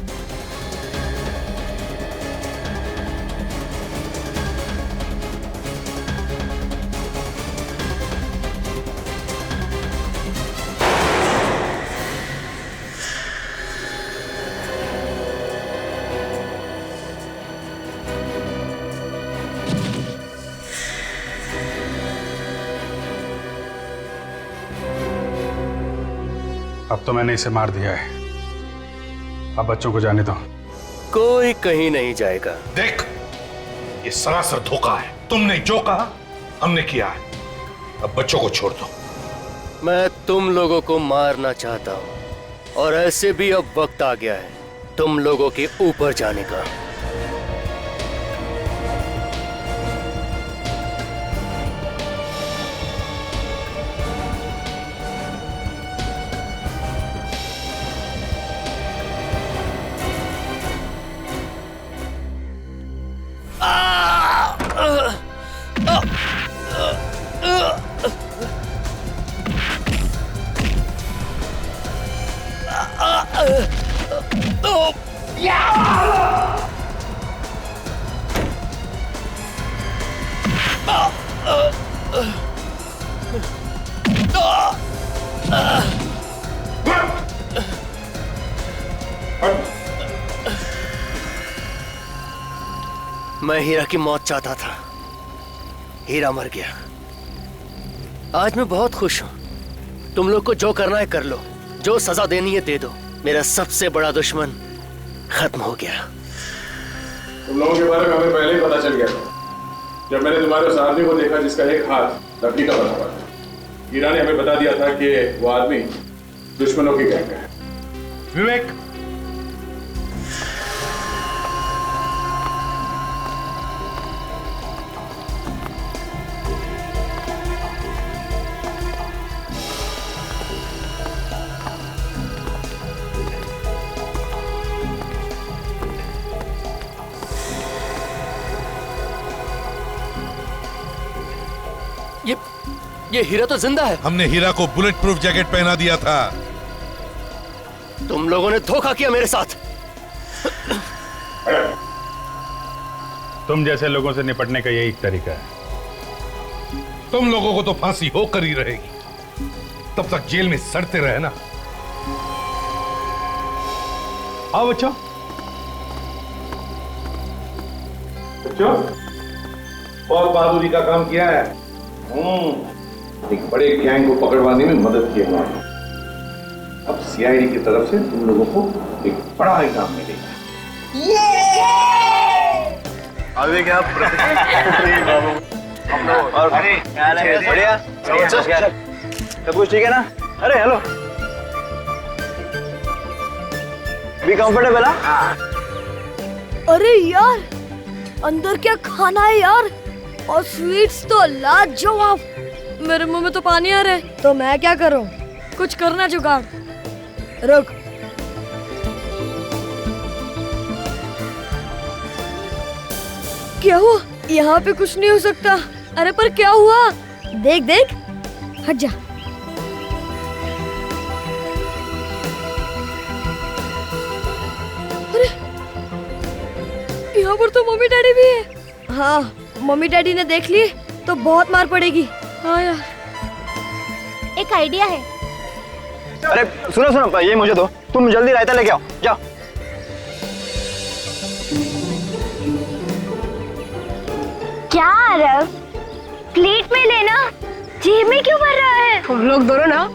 अब तो मैंने इसे मार दिया है, अब बच्चों को जाने दो। कोई कहीं नहीं जाएगा। देख, ये सरासर धोखा है। तुमने जो कहा हमने किया है, अब बच्चों को छोड़ दो। मैं तुम लोगों को मारना चाहता हूं और ऐसे भी अब वक्त आ गया है तुम लोगों के ऊपर जाने का। मैं हीरा की मौत चाहता था, हीरा मर गया। आज मैं बहुत खुश हूं। तुम लोग को जो करना है कर लो, जो सजा देनी है दे दो। मेरा सबसे बड़ा दुश्मन खत्म हो गया। तुम लोगों के बारे में हमें पहले ही पता चल गया था। जब मैंने तुम्हारे उस आदमी को देखा जिसका एक हाथ लकड़ी का बना हुआ था, हीरा ने हमें बता दिया था कि वो आदमी दुश्मनों की गैंग है। विवेक, ये हीरा तो जिंदा है। हमने हीरा को बुलेट प्रूफ जैकेट पहना दिया था। तुम लोगों ने धोखा किया मेरे साथ। तुम जैसे लोगों से निपटने का यही एक तरीका है। तुम लोगों को तो फांसी होकर ही रहेगी, तब तक जेल में सड़ते रहे ना। आओ बच्चों। बच्चों, बहुत बहादुरी का काम किया है। एक बड़े गैंग को पकड़वाने में मदद की हमारी। अब सीआईडी की तरफ से तुम लोगों को एक बड़ा इनाम मिलेगा। अभी क्या बढ़िया, सब कुछ ठीक है ना? अरे हेलो, भी कंफर्टेबल? अरे यार, अंदर क्या खाना है यार, और स्वीट्स तो लाजवाब। मेरे मुंह में तो पानी आ रहा है। तो मैं क्या करूं? कुछ करना जुगाड़। रुक, क्या हुआ? यहाँ पे कुछ नहीं हो सकता। अरे पर क्या हुआ? देख देख, हट जा। अरे यहाँ पर तो मम्मी डैडी भी है। हाँ, मम्मी डैडी ने देख ली तो बहुत मार पड़ेगी। हाँ यार, एक आइडिया है। अरे सुनो सुनो, ये मुझे दो, तुम जल्दी रायता लेके आओ, जाओ। क्या आरव, प्लेट में लेना, जेब में क्यों भर रहा है? तुम लोग दोनों ना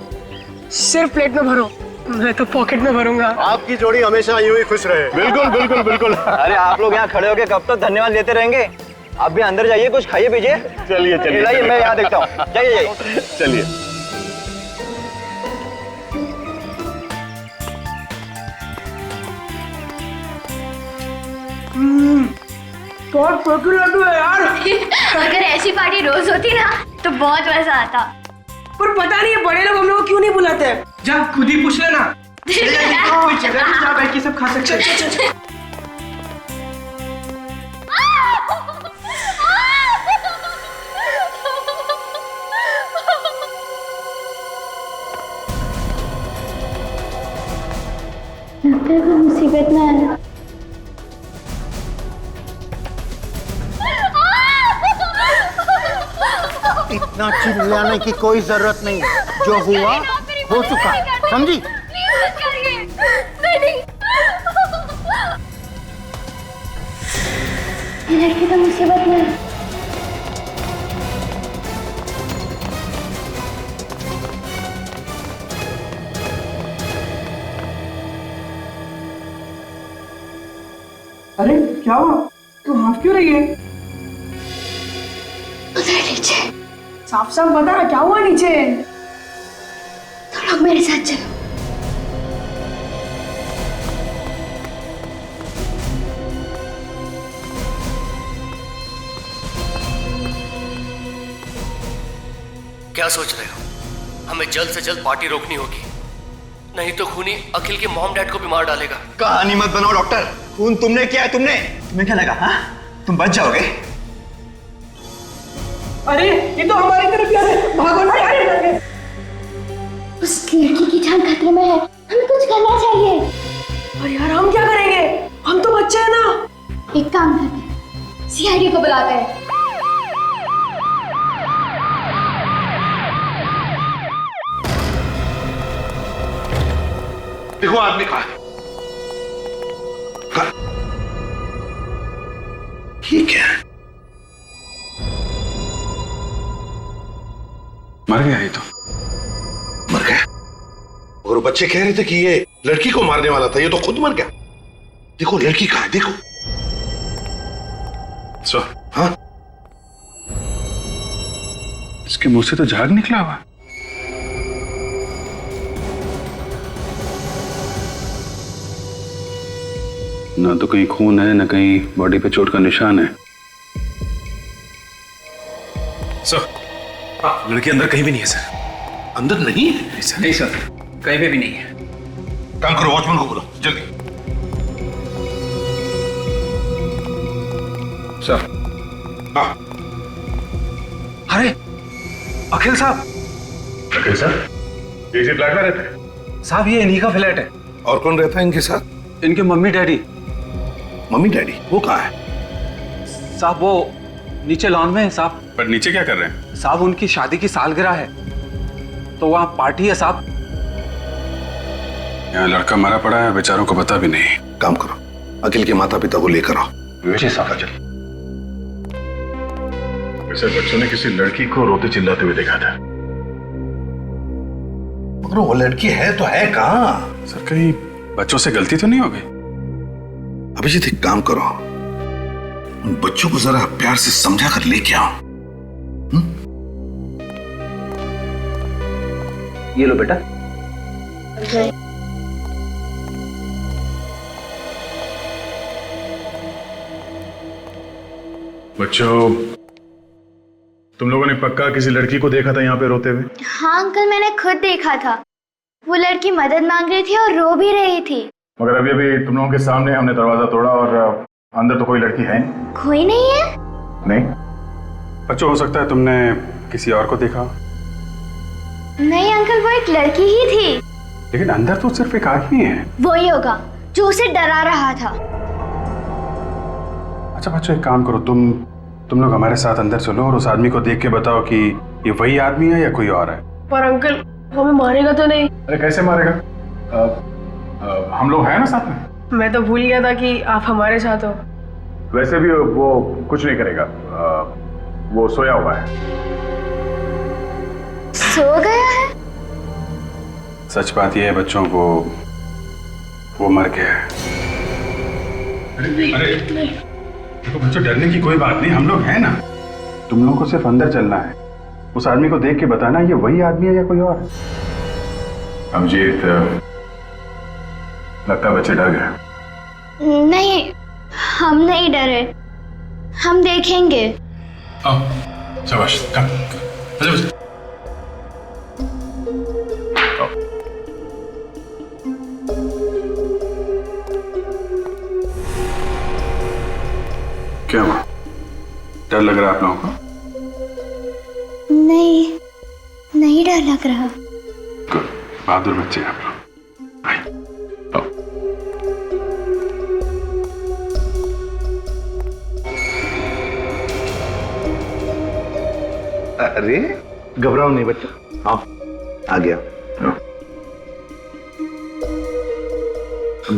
सिर्फ प्लेट में भरो, मैं तो पॉकेट में भरूंगा। आपकी जोड़ी हमेशा यूं ही खुश रहे। बिल्कुल बिल्कुल बिल्कुल। अरे आप लोग यहाँ खड़े होके कब तक धन्यवाद देते रहेंगे? आप भी अंदर जाइए, कुछ खाइए पीजिए। चलिए चलिए, लाइए, मैं यहाँ देखता हूँ। जाइए जाइए। चलिए। लड्डू है यार। अगर ऐसी पार्टी रोज होती ना तो बहुत मजा आता। पर पता नहीं है बड़े लोग हम लोग को क्यों नहीं बुलाते हैं। जा खुद ही पूछ लेना। जा बैठ के सब खा सकते हैं। लगता है कोई मुसीबत में आना। इतना चिल्लाने की कोई जरूरत नहीं, जो हुआ हो चुका, समझी? ये लड़की तो मुसीबत में है। अरे क्या हुआ? तू हाफ क्यों रही है? उधर नीचे। साफ साफ बता ना क्या हुआ नीचे? तुम लोग मेरे साथ चलो। क्या सोच रहे हो? हमें जल्द से जल्द पार्टी रोकनी होगी, नहीं तो खूनी अखिल के मॉम डैड को भी मार डालेगा। कहानी मत बनाओ डॉक्टर। खून तुमने किया है, तुम्हें क्या लगा? हाँ, तुम बच जाओगे? अरे ये तो हमारी तरफ यार है, भागो ना यार। उस लड़की की जान खतरे में है, हमें कुछ करना चाहिए। और यार हम क्या करेंगे? हम तो बच्चे हैं ना। एक काम करते हैं, सीआईडी को बुलाते हैं। देखो आदमी कहाँ है? ये क्या है? मर गया ये तो। मर गया? और वो बच्चे कह रहे थे कि ये लड़की को मारने वाला था, ये तो खुद मर गया। देखो लड़की कहाँ है, देखो। सो हाँ, इसके मुंह से तो झाग निकला हुआ। ना तो कहीं खून है, ना कहीं बॉडी पे चोट का निशान है। सर, लड़की अंदर कहीं भी नहीं है सर। अंदर नहीं है? नहीं सर, कहीं पे भी नहीं है। काम करो, वॉचमैन को बुलाओ जल्दी। सर। हाँ। अरे अखिल साहब। अखिल सर, ये इसी फ्लैट में रहते हैं? साहब ये इन्हीं का फ्लैट है। और कौन रहता है इनके साथ? इनके मम्मी डैडी। मम्मी डैडी वो कहाँ है? साहब वो नीचे लॉन में है साहब। पर नीचे क्या कर रहे हैं? साहब उनकी शादी की सालगिरह है, तो वहाँ पार्टी है साहब। यहाँ लड़का मरा पड़ा है, बेचारों को पता भी नहीं। काम करो, अखिल के माता पिता को लेकर आओ। वैसे साहब चल। वैसे बच्चों ने किसी लड़की को रोते चिल्लाते हुए देखा था। मगर वो लड़की है तो है कहाँ? सर कहीं बच्चों से गलती तो नहीं हो गई? अभिजीत एक काम करो, उन बच्चों को जरा प्यार से समझा कर लेके आओ। ये लो बेटा। बच्चों, तुम लोगों ने पक्का किसी लड़की को देखा था यहाँ पे रोते हुए? हाँ अंकल, मैंने खुद देखा था। वो लड़की मदद मांग रही थी और रो भी रही थी। मगर अभी अभी तुम लोगों के सामने हमने दरवाजा तोड़ा और अंदर तो कोई लड़की है नहीं। कोई नहीं है? नहीं। बच्चों हो सकता है तुमने किसी और को देखा। नहीं अंकल, वो एक लड़की ही थी। लेकिन अंदर तो सिर्फ एक आदमी है। वही होगा जो उसे डरा रहा था। अच्छा बच्चों एक काम करो, तुम लोग हमारे साथ अंदर चलो और उस आदमी को देख के बताओ कि ये वही आदमी है या कोई और है। पर अंकल वो हमें मारेगा तो नहीं? अरे कैसे मारेगा? हम लोग हैं ना साथ में। मैं तो भूल गया था कि आप हमारे साथ हो। वैसे भी वो कुछ नहीं करेगा, वो सोया हुआ है। सो गया है? सच बात यह है बच्चों, वो मर गया है। अरे देखो बच्चों, डरने की कोई बात नहीं, हम लोग हैं ना। तुम लोगों को सिर्फ अंदर चलना है, उस आदमी को देख के बताना ये वही आदमी है या कोई और। अभिजीत, लगता है बच्चे डर गए। नहीं, हम नहीं डरे, हम देखेंगे। शाबाश, डर लग रहा है आप लोगों को? नहीं डर लग रहा। गुड, बहादुर बच्चे आप लोग। अरे घबराओ नहीं बच्चा, आओ आ गया।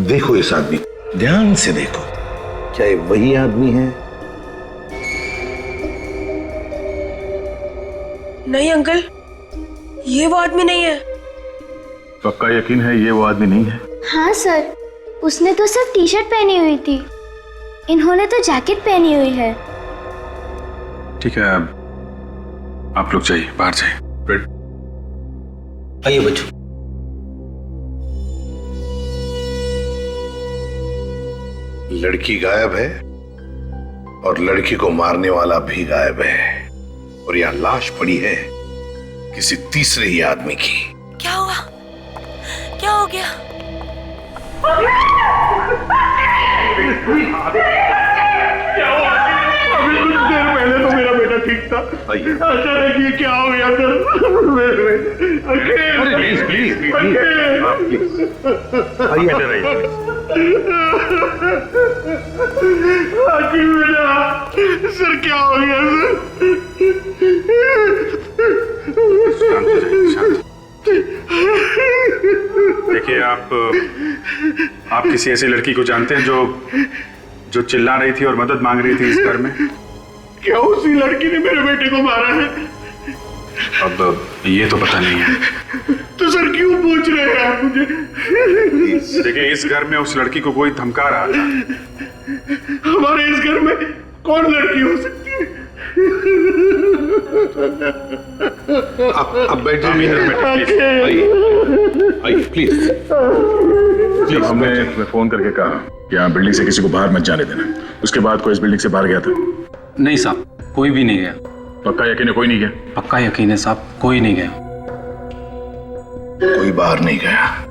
देखो इस आदमी, ध्यान से देखो, क्या ये वही आदमी है? नहीं अंकल, ये वो आदमी नहीं है। पक्का यकीन है ये वो आदमी नहीं है? हाँ सर, उसने तो सिर्फ टी शर्ट पहनी हुई थी, इन्होंने तो जैकेट पहनी हुई है। ठीक है, आप लोग जाइए, बाहर जाइए। आइए बच्चों। लड़की गायब है और लड़की को मारने वाला भी गायब है, और यहां लाश पड़ी है किसी तीसरे ही आदमी की। क्या हुआ? क्या हो गया? अभी कुछ देर पहले तो मेरा बेटा ठीक था, अचानक ये क्या हो गया सर? प्लीज प्लीज आइए इधर आइए। सर क्या हो गया शांत। देखिए, आप किसी ऐसी लड़की को जानते हैं जो चिल्ला रही थी और मदद मांग रही थी इस घर में? क्या उसी लड़की ने मेरे बेटे को मारा है? अब ये तो पता नहीं है। तो सर क्यों पूछ रहे हैं आप मुझे? देखिए, इस घर में उस लड़की को कोई धमका रहा था। हमारे इस घर में कौन लड़की हो सकती है? अब बैठ जाइए, आइए प्लीज। जब हमने फोन करके कहा कि यहाँ बिल्डिंग से किसी को बाहर मत जाने देना, उसके बाद कोई इस बिल्डिंग से बाहर गया था? नहीं साहब, कोई भी नहीं गया। पक्का यकीन है कोई नहीं गया? पक्का यकीन है साहब, कोई नहीं गया। कोई बाहर नहीं गया,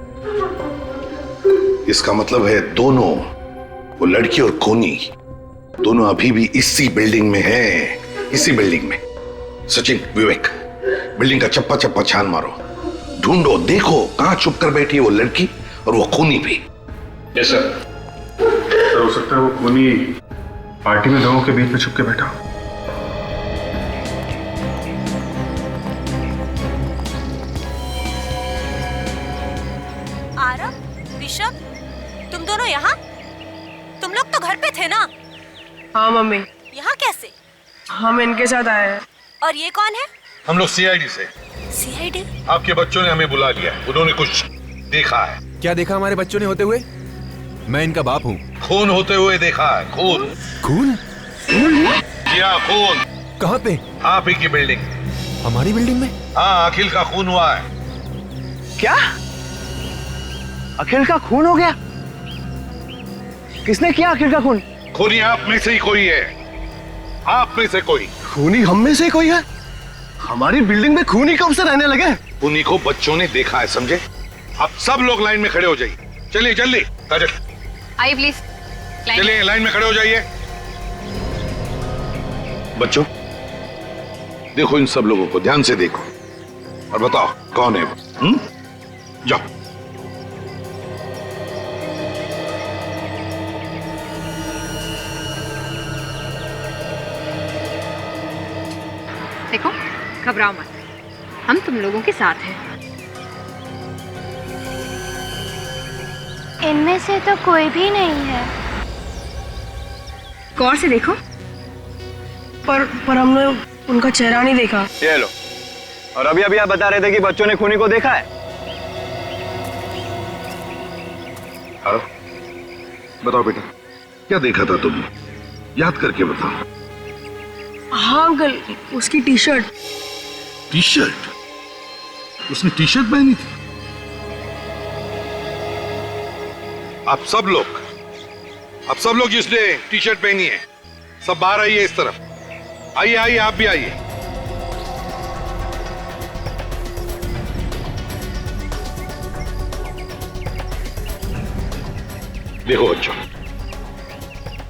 इसका मतलब है दोनों, वो लड़की और कोनी, दोनों अभी भी इसी बिल्डिंग में हैं, इसी बिल्डिंग में। सचिन, विवेक, बिल्डिंग का चप्पा चप्पा छान मारो, ढूंढो, देखो कहां छुप कर बैठी है वो लड़की और वो खूनी भी। Yes sir. सर, हो सकता है वो खूनी पार्टी में लोगों के बीच में छुप के बैठा हो। आरव, ऋषभ, तुम दोनों यहाँ? तुम लोग तो घर पे थे ना? हाँ मम्मी। यहाँ कैसे? हम इनके साथ आए हैं। और ये कौन है? हम लोग सीआईडी से। सीआईडी? आपके बच्चों ने हमें बुला लिया, उन्होंने कुछ देखा है। क्या देखा हमारे बच्चों ने होते हुए? मैं इनका बाप हूँ। खून होते हुए देखा है, खून। खून? क्या खून? कहाँ पे? आप ही की बिल्डिंग। हमारी बिल्डिंग में? हाँ, अखिल का खून हुआ है। क्या? अखिल का खून हो गया? किसने किया अखिल का खून? खूनी आप में से ही कोई है, आप में से कोई। खूनी हम में से कोई है? हमारी बिल्डिंग में खूनी कब से रहने लगे? खूनी को बच्चों ने देखा है, समझे? आप सब लोग लाइन में खड़े हो जाइए। चलिए जल्दी, काजल आइए प्लीज। चलिए लाइन में खड़े हो जाइए। बच्चों देखो इन सब लोगों को, ध्यान से देखो और बताओ कौन है वो। जाओ। देखो, घबराओ मत, हम तुम लोगों के साथ हैं। इनमें से तो कोई भी नहीं है। गौर से देखो। पर हमने उनका चेहरा नहीं देखा। ये लो। और अभी अभी आप बता रहे थे कि बच्चों ने खूनी को देखा है। बताओ बेटा, क्या देखा था तुमने? याद करके बताओ। हाँ अंकल, उसकी टी शर्ट। T shirt? उसने टी शर्ट पहनी थी? आप सब लोग जिसने टी शर्ट पहनी है, सब बाहर आइए इस तरफ। आइए आइए, आप भी आइए। देखो बच्चों,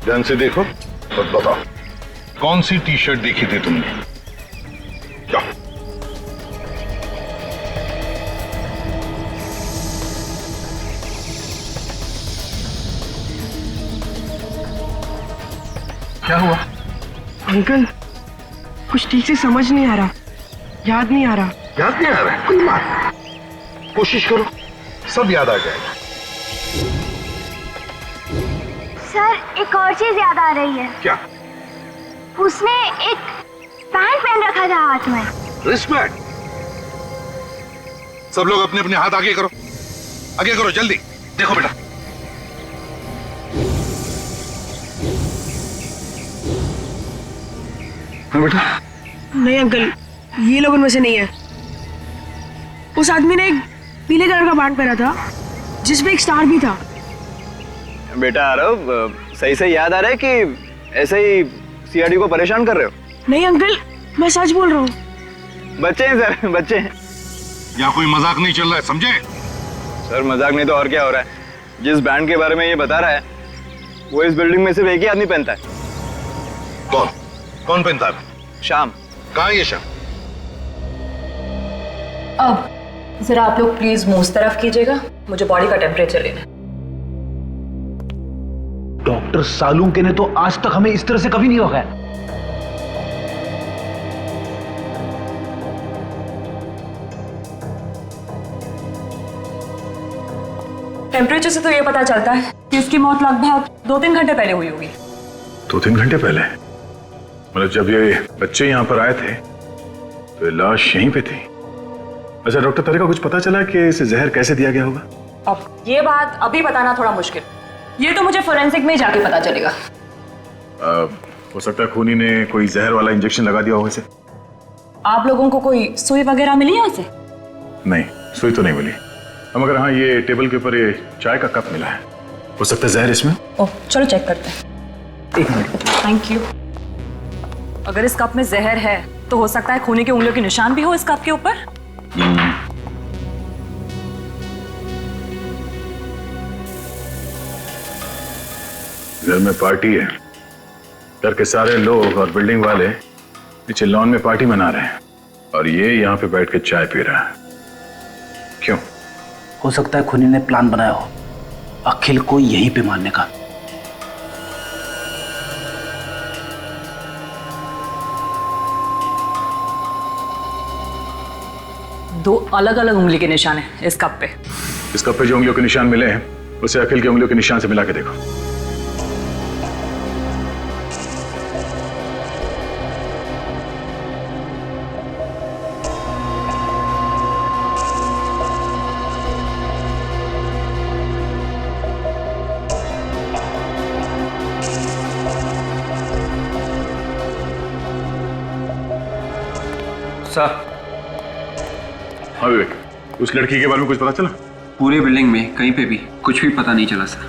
ध्यान से देखो और बताओ कौन सी टी शर्ट देखी थी तुमने? क्या? क्या हुआ? अंकल, कुछ ठीक से समझ नहीं आ रहा, याद नहीं आ रहा। याद नहीं आ रहा है? कोई बात नहीं, कोशिश करो, सब याद आ जाएगा। सर, एक और चीज याद आ रही है। क्या? उसने एक पैंट पहन रखा था हाथ में। रिस्पेक्ट। सब लोग अपने अपने हाथ आगे करो, आगे करो जल्दी। देखो बेटा, हाँ बेटा। नहीं अंकल, ये लोग उनमें से नहीं है। उस आदमी ने एक पीले कलर का पैंट पहना था जिसमें एक स्टार भी था। बेटा आरव, सही से याद आ रहा है कि ऐसे ही सीआरडी को परेशान कर रहे हो? नहीं अंकल, मैं सच बोल रहा हूँ। बच्चे हैं सर, बच्चे हैं। यहाँ कोई मजाक नहीं चल रहा है, समझे? सर मजाक नहीं तो और क्या हो रहा है? जिस बैंड के बारे में ये बता रहा है वो इस बिल्डिंग में सिर्फ एक ही आदमी पहनता है। कौन? कौन पहनता है? शाम। कहाँ है ये शाम? अब जरा आप लोग प्लीज मुंह उस तरफ कीजिएगा, मुझे बॉडी का टेम्परेचर लेना है। डॉक्टर सालुंके ने तो आज तक हमें इस तरह से कभी नहीं रोका है। टेम्परेचर से तो ये पता चलता है कि उसकी मौत लगभग 2-3 घंटे पहले हुई होगी। 2-3 घंटे पहले? मतलब जब ये बच्चे यहाँ पर आए थे तो ये लाश यहीं पे थी। अच्छा डॉक्टर, तेरे को कुछ पता चला कि इसे जहर कैसे दिया गया होगा? अब ये बात अभी बताना थोड़ा मुश्किल, ये तो मुझे फोरेंसिक में जाके पता चलेगा। हो सकता है खूनी ने कोई जहर वाला इंजेक्शन लगा दिया हो इसे। आप लोगों को कोई सुई वगैरह मिली है उसे? नहीं, सुई तो नहीं मिली। मगर हाँ, ये टेबल के ऊपर ये चाय का कप मिला है, हो सकता है जहर इसमें। ओह चलो चेक करते हैं। 1 मिनट। Thank you. अगर इस कप में जहर है तो हो सकता है खूनी के उंगलियों के निशान भी हो इस कप के ऊपर। घर में पार्टी है, घर के सारे लोग और बिल्डिंग वाले नीचे लॉन में पार्टी मना रहे हैं और ये यहाँ पे बैठ के चाय पी रहा है। क्यों? हो सकता है खूनी ने प्लान बनाया हो अखिल को यहीं पे मारने का। दो अलग अलग उंगली के निशान है इस कप पे। इस कप पे जो उंगलियों के निशान मिले हैं उसे अखिल की उंगलियों के निशान से मिला के देखो। सर। हाँ विवेक, उस लड़की के बारे में कुछ पता चला? पूरे बिल्डिंग में कहीं पे भी कुछ भी पता नहीं चला सर।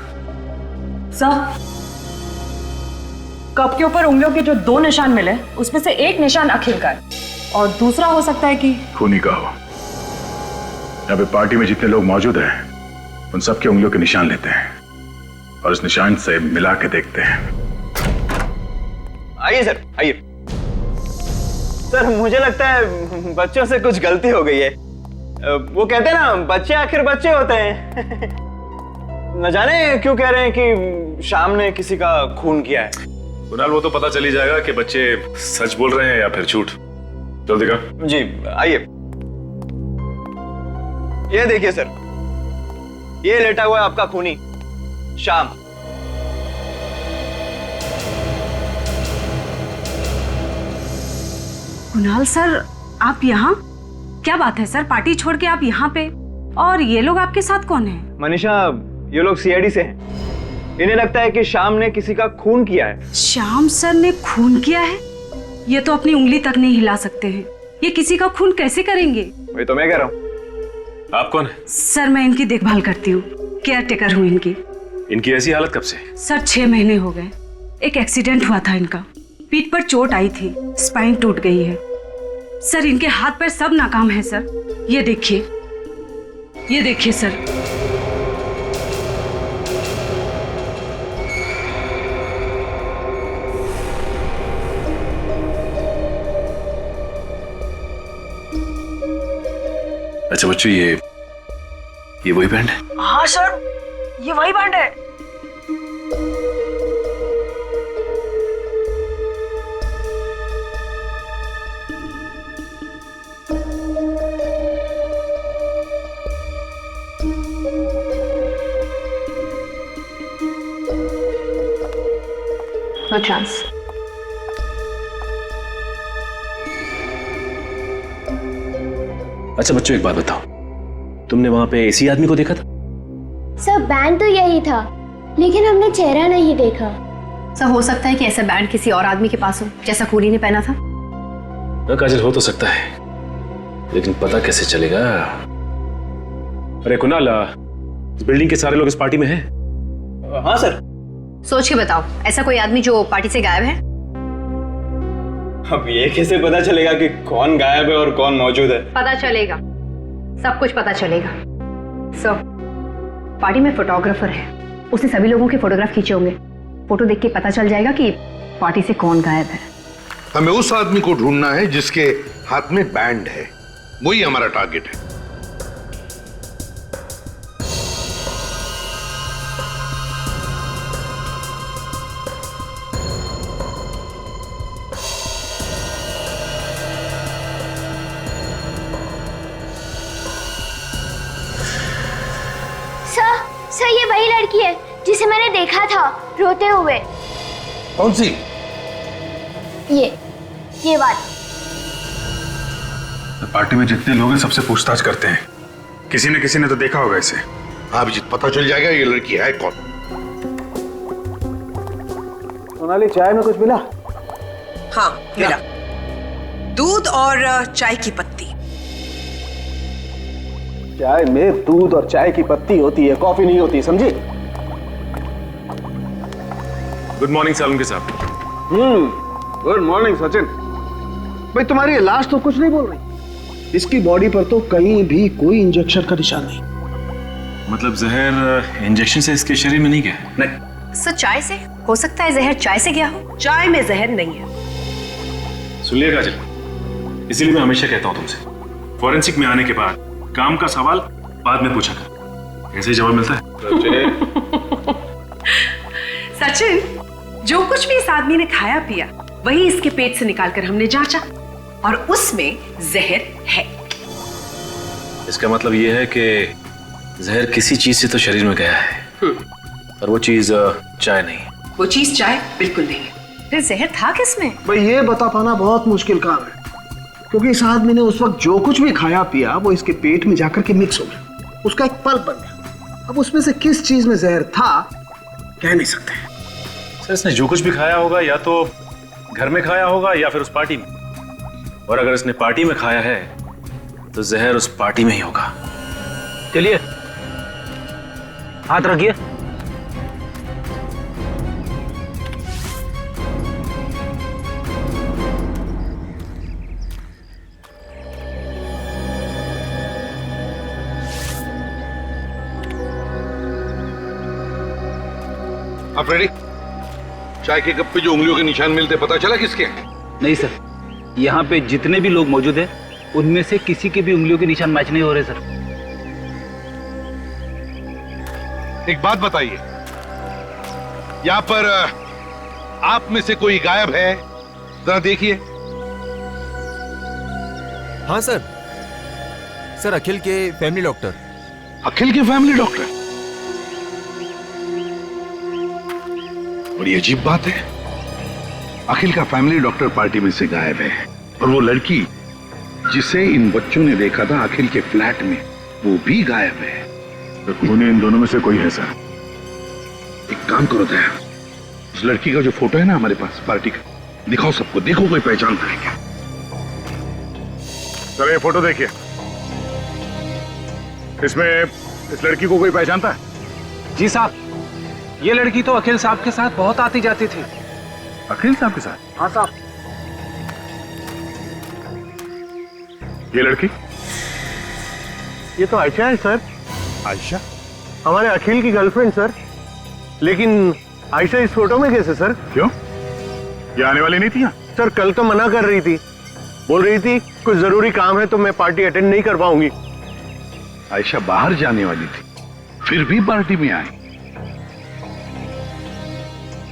सर, कप के ऊपर उंगलियों के जो 2 निशान मिले उसमें से एक निशान अखिल का है और दूसरा हो सकता है कि खूनी का हो। यहाँ पे पार्टी में जितने लोग मौजूद हैं उन सबके उंगलियों के निशान लेते हैं और उस निशान से मिला के देखते हैं। आइए सर, आइए। सर मुझे लगता है बच्चों से कुछ गलती हो गई है। वो कहते हैं ना, बच्चे आखिर बच्चे होते हैं। न जाने क्यों कह रहे हैं कि शाम ने किसी का खून किया है। कुणाल, वो तो पता चल ही जाएगा कि बच्चे सच बोल रहे हैं या फिर झूठ। जल्दी का। जी आइए। ये देखिए सर, ये लेटा हुआ है आपका खूनी शाम। कुणाल सर, आप यहाँ? क्या बात है सर, पार्टी छोड़ के आप यहाँ पे? और ये लोग आपके साथ कौन है? मनीषा, ये लोग सीआईडी से हैं। इन्हें लगता है कि शाम ने किसी का खून किया है। श्याम सर ने खून किया है? ये तो अपनी उंगली तक नहीं हिला सकते हैं। ये किसी का खून कैसे करेंगे? वही तो मैं कह रहा हूँ। आप कौन है? सर मैं इनकी देखभाल करती हूँ, केयर टेकर हूँ इनकी। इनकी ऐसी हालत कब से? सर 6 महीने हो गए। एक एक्सीडेंट हुआ था इनका, पीठ पर चोट आई थी, स्पाइन टूट गई है। सर इनके हाथ पैर सब नाकाम है सर। ये देखिए, ये देखिए सर। अच्छा बच्चों, ये वही बैंड है? हाँ सर, ये वही बैंड है। No chance. अच्छा बच्चों, एक बात बताओ, तुमने वहां पे इसी आदमी को देखा था? सर बैंड तो यही था, लेकिन हमने चेहरा नहीं देखा। सर हो सकता है कि ऐसा बैंड किसी और आदमी के पास हो, जैसा खूनी ने पहना था। ना काजल, हो तो सकता है, लेकिन पता कैसे चलेगा? अरे कुणाल, इस बिल्डिंग के सारे लोग इस पार्टी में हैं? हाँ सर। सोच के बताओ, ऐसा कोई आदमी जो पार्टी से गायब है? अब ये कैसे पता चलेगा कि कौन गायब है और कौन मौजूद है? पता चलेगा, सब कुछ पता चलेगा। सो पार्टी में फोटोग्राफर है, उसने सभी लोगों के फोटोग्राफ खींचे होंगे। फोटो देख के पता चल जाएगा कि पार्टी से कौन गायब है। हमें उस आदमी को ढूंढना है जिसके हाथ में बैंड है, वही हमारा टारगेट है। सर ये वही लड़की है जिसे मैंने देखा था रोते हुए। कौन सी? ये बात। पार्टी में जितने लोग हैं सबसे पूछताछ करते हैं, किसी न किसी ने तो देखा होगा इसे। हाँ अभिजीत, पता चल जाएगा ये लड़की है कौन। सोनाली, चाय में कुछ मिला? हाँ मिला, दूध और चाय की पत्ती। चाय में दूध और चाय की पत्ती होती है, कॉफी नहीं होती, समझी? गुड मॉर्निंग सालुंके साहब। Good morning Sachin. भाई तुम्हारी लाश तो कुछ नहीं बोल रही, इसकी बॉडी पर तो कहीं भी कोई इंजेक्शन का निशान नहीं। मतलब जहर इंजेक्शन से इसके शरीर में नहीं गया? नहीं। सर चाय से हो सकता है जहर चाय से गया हो। चाय में जहर नहीं है। सुनिए काजल, इसीलिए मैं हमेशा कहता हूँ तुमसे, फॉरेंसिक में आने के बाद काम का सवाल बाद में पूछा कर, ऐसे ही जवाब मिलता है। सचिन, जो कुछ भी इस आदमी ने खाया पिया वही इसके पेट से निकालकर हमने जांचा और उसमें जहर है। इसका मतलब यह है कि जहर किसी चीज से तो शरीर में गया है, और वो चीज चाय नहीं है। वो चीज चाय बिल्कुल नहीं है। फिर जहर था किसमें? भाई ये बता पाना बहुत मुश्किल काम है, क्योंकि इस आदमी ने उस वक्त जो कुछ भी खाया पिया वो इसके पेट में जाकर के मिक्स हो गया, उसका एक पल्प बन गया। अब उसमें से किस चीज में जहर था कह नहीं सकते। सर इसने जो कुछ भी खाया होगा या तो घर में खाया होगा या फिर उस पार्टी में, और अगर इसने पार्टी में खाया है तो जहर उस पार्टी में ही होगा। चलिए हाथ रखिए। आप रेडी? चाय के कप पे जो उंगलियों के निशान मिलते पता चला किसके? नहीं सर, यहाँ पे जितने भी लोग मौजूद हैं उनमें से किसी के भी उंगलियों के निशान मैच नहीं हो रहे सर। एक बात बताइए, यहाँ पर आप में से कोई गायब है? जरा देखिए। हाँ सर, अखिल के फैमिली डॉक्टर। अखिल के फैमिली डॉक्टर? बड़ी अजीब बात है, अखिल का फैमिली डॉक्टर पार्टी में से गायब है, और वो लड़की जिसे इन बच्चों ने देखा था अखिल के फ्लैट में, वो भी गायब है। तो खूनी इन दोनों में से कोई है सर? एक काम करो दया, उस लड़की का जो फोटो है ना हमारे पास पार्टी का, दिखाओ सबको, देखो कोई पहचानता है क्या। सर ये फोटो देखिए, इसमें इस लड़की को कोई पहचानता है? जी साहब, ये लड़की तो अखिल साहब के साथ बहुत आती जाती थी। अखिल साहब के साथ? हाँ साहब। ये लड़की? ये तो आयशा है सर। आयशा? हमारे अखिल की गर्लफ्रेंड सर। लेकिन आयशा इस फोटो में कैसे सर? क्यों, ये आने वाली नहीं थी यहाँ? सर कल तो मना कर रही थी, बोल रही थी कुछ जरूरी काम है तो मैं पार्टी अटेंड नहीं कर पाऊंगी। आयशा बाहर जाने वाली थी, फिर भी पार्टी में आई।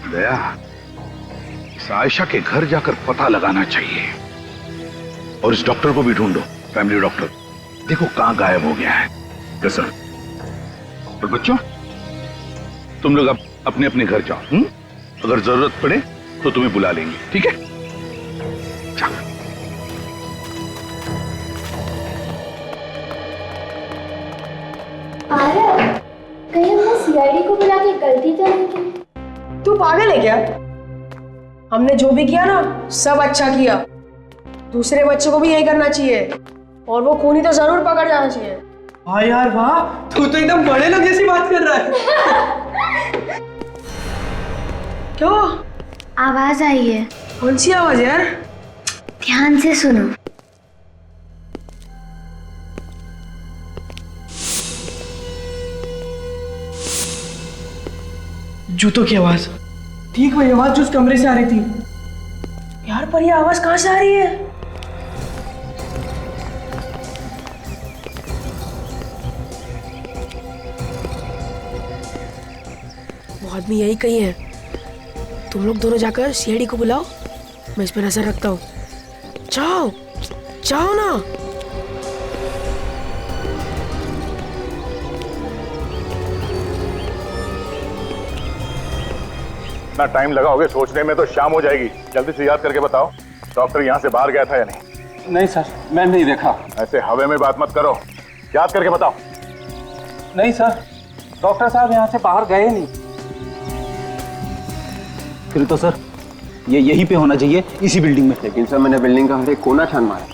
दया, इस आयशा के घर जाकर पता लगाना चाहिए और इस डॉक्टर को भी ढूंढो, फैमिली डॉक्टर। देखो कहां गायब हो गया है। कसम। और बच्चों, तुम लोग अब अपने अपने घर जाओ। अगर जरूरत पड़े तो तुम्हें बुला लेंगे, ठीक है? जाओ। कहीं हमने सीआईडी को बुला के गलती तो नहीं की? तू पागल है क्या? हमने जो भी किया ना, सब अच्छा किया। दूसरे बच्चों को भी यही करना चाहिए और वो खूनी तो जरूर पकड़ जाना चाहिए। हाँ यार वाह, तू तो एकदम बड़े लोग जैसी बात कर रहा है। क्यों? आवाज आई है। कौन सी आवाज यार? ध्यान से सुनो। जूतों की आवाज। ठीक वही आवाज जो उस कमरे से आ रही थी। यार पर ये आवाज कहां से आ रही है? वो आदमी यही कहीं है। तुम लोग दोनों जाकर सीआईडी को बुलाओ, मैं इस पर नजर रखता हूँ। जाओ जाओ ना। इतना टाइम लगाओगे सोचने में तो शाम हो जाएगी। जल्दी से याद करके बताओ, डॉक्टर यहाँ से बाहर गया था या नहीं? नहीं सर, मैं नहीं देखा। ऐसे हवे में बात मत करो, याद करके बताओ। नहीं सर, डॉक्टर साहब यहाँ से बाहर गए नहीं। फिर तो सर ये यहीं पे होना चाहिए, इसी बिल्डिंग में। लेकिन सर मैंने बिल्डिंग का हर एक कोना छान मारा,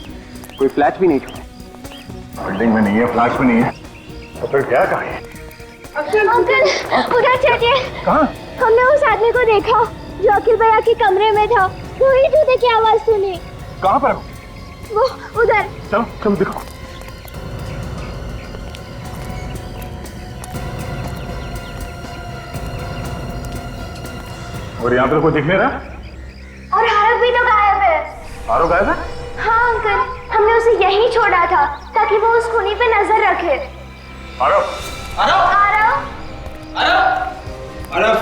कोई फ्लैट भी नहीं छोड़ा। बिल्डिंग में नहीं है, फ्लैट में नहीं है, तो फिर क्या कहा है? अंकल उधर चलिए। कहाँ? हमने उस आदमी को देखा जो अखिल भैया के कमरे में था। वही जूते की आवाज सुनी। कहाँ पर? वो उधर। चलो चलो दिखाओ। और यहाँ पर कोई दिख नहीं रहा? और आरव भी तो गायब है। आरव गायब है? हाँ अंकल, हमने उसे यहीं छोड़ा था ताकि वो उस खूनी पे नजर रखे। आरव, आरव, आरव, आरव, आरव,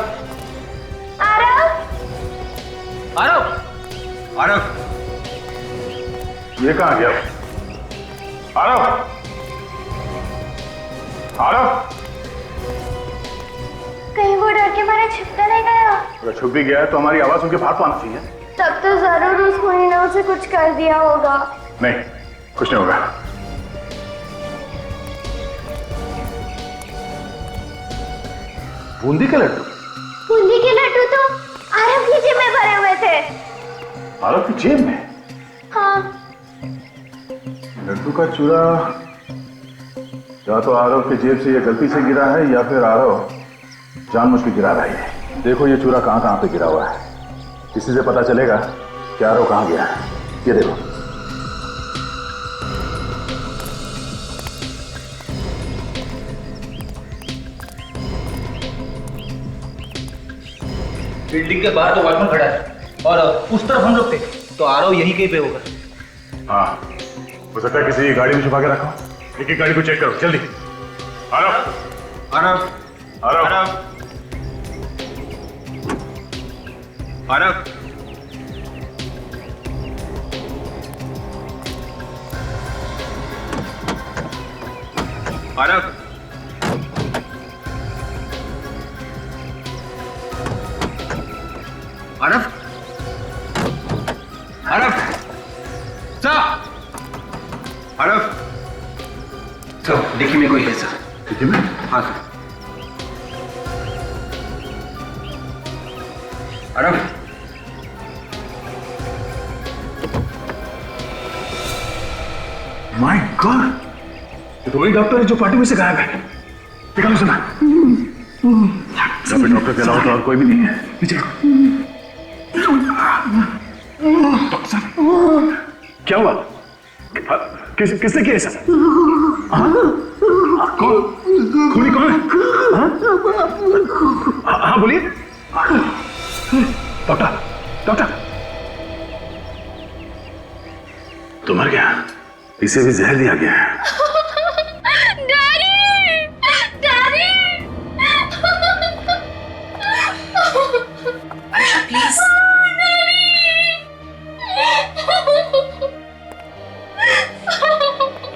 आरव, आरव, ये कहाँ गया? आरव, आरव, कहीं वो डर के मारे छिप तो नहीं गया? अगर छुप भी गया है तो हमारी आवाज उनके बाहर तो आना चाहिए। तब तो जरूर उस खूनी ने उसे कुछ कर दिया होगा। नहीं, कुछ नहीं होगा। बूंदी के लड्डू? बूंदी के लड्डू तो आरव की जेब में भरे हुए थे। आरव की जेब में? हाँ। लड्डू का चूरा या तो आरव की जेब से ये गलती से गिरा है या फिर आरव जानबूझ के गिरा रहा है। देखो ये चूरा कहाँ कहाँ पे गिरा हुआ है, इसी से पता चलेगा कि आरव कहाँ गया है। ये देखो। बिल्डिंग के बाहर तो वॉचमैन खड़ा है और उस तरफ हम लोग थे, तो आरव यहीं कहीं पे होगा। हाँ, हो सकता है किसी गाड़ी में छुपा के रखा हो। एक गाड़ी को चेक करो जल्दी। आरव, आरव, आरव, आरव, आरव, आरव, आरव, आरव, आरव, सर देखिए में कोई है सर। देखिए में? हाँ सर। आरव, माय गॉड, ये तो वही डॉक्टर है जो पार्टी में से गायब है। निकालो सुना। सब डॉक्टर के अलावा तो और कोई भी नहीं है। नीचे रखो। डॉक्टर साहब, क्या हुआ? किसने किया ऐसा? कौन? खूनी कौन है? हाँ बोलिए। डॉक्टर, डॉक्टर, तो मर गया, इसे भी जहर दिया गया है। डैडी,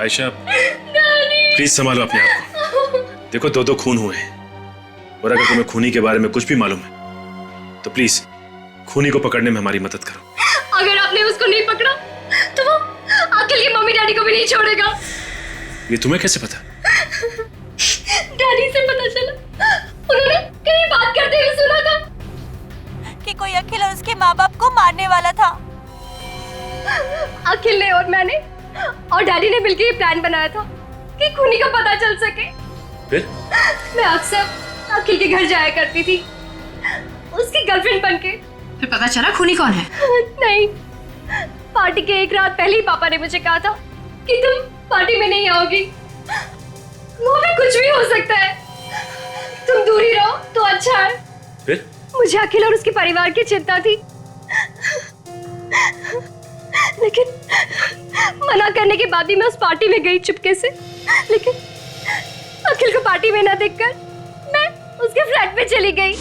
आयशा प्लीज संभालो अपने आप को। देखो दो खून हुए हैं और अगर तुम्हें खूनी के बारे में कुछ भी मालूम है तो प्लीज खूनी को पकड़ने में हमारी मदद करो। अगर आपने उसको नहीं पकड़ा तो वो अखिल की मम्मी डैडी को भी नहीं छोड़ेगा। ये तुम्हें कैसे पता? डैडी से पता चला, उन्होंने कहीं बात करते हुए सुना था कि कोई अखिल और उसके माँ बाप को मारने वाला था। अखिल ने और मैंने और डैडी ने मिलकर ये प्लान बनाया था कि खूनी का पता चल सके। फिर मैं अक्सर अखिल के घर जाया करती थी उसकी गर्लफ्रेंड बनके। फिर पता चला खूनी कौन है? नहीं, पार्टी के एक रात पहले ही पापा ने मुझे कहा था कि तुम पार्टी में नहीं आओगी। वो भी कुछ भी हो सकता है, तुम दूर ही रहो तो अच्छा है। फिर मुझे अखिल और उसके परिवार की चिंता थी, लेकिन मना करने के बाद भी मैं उस पार्टी में गई चुपके से। लेकिन अखिल को पार्टी में ना देखकर मैं उसके फ्लैट में चली गई।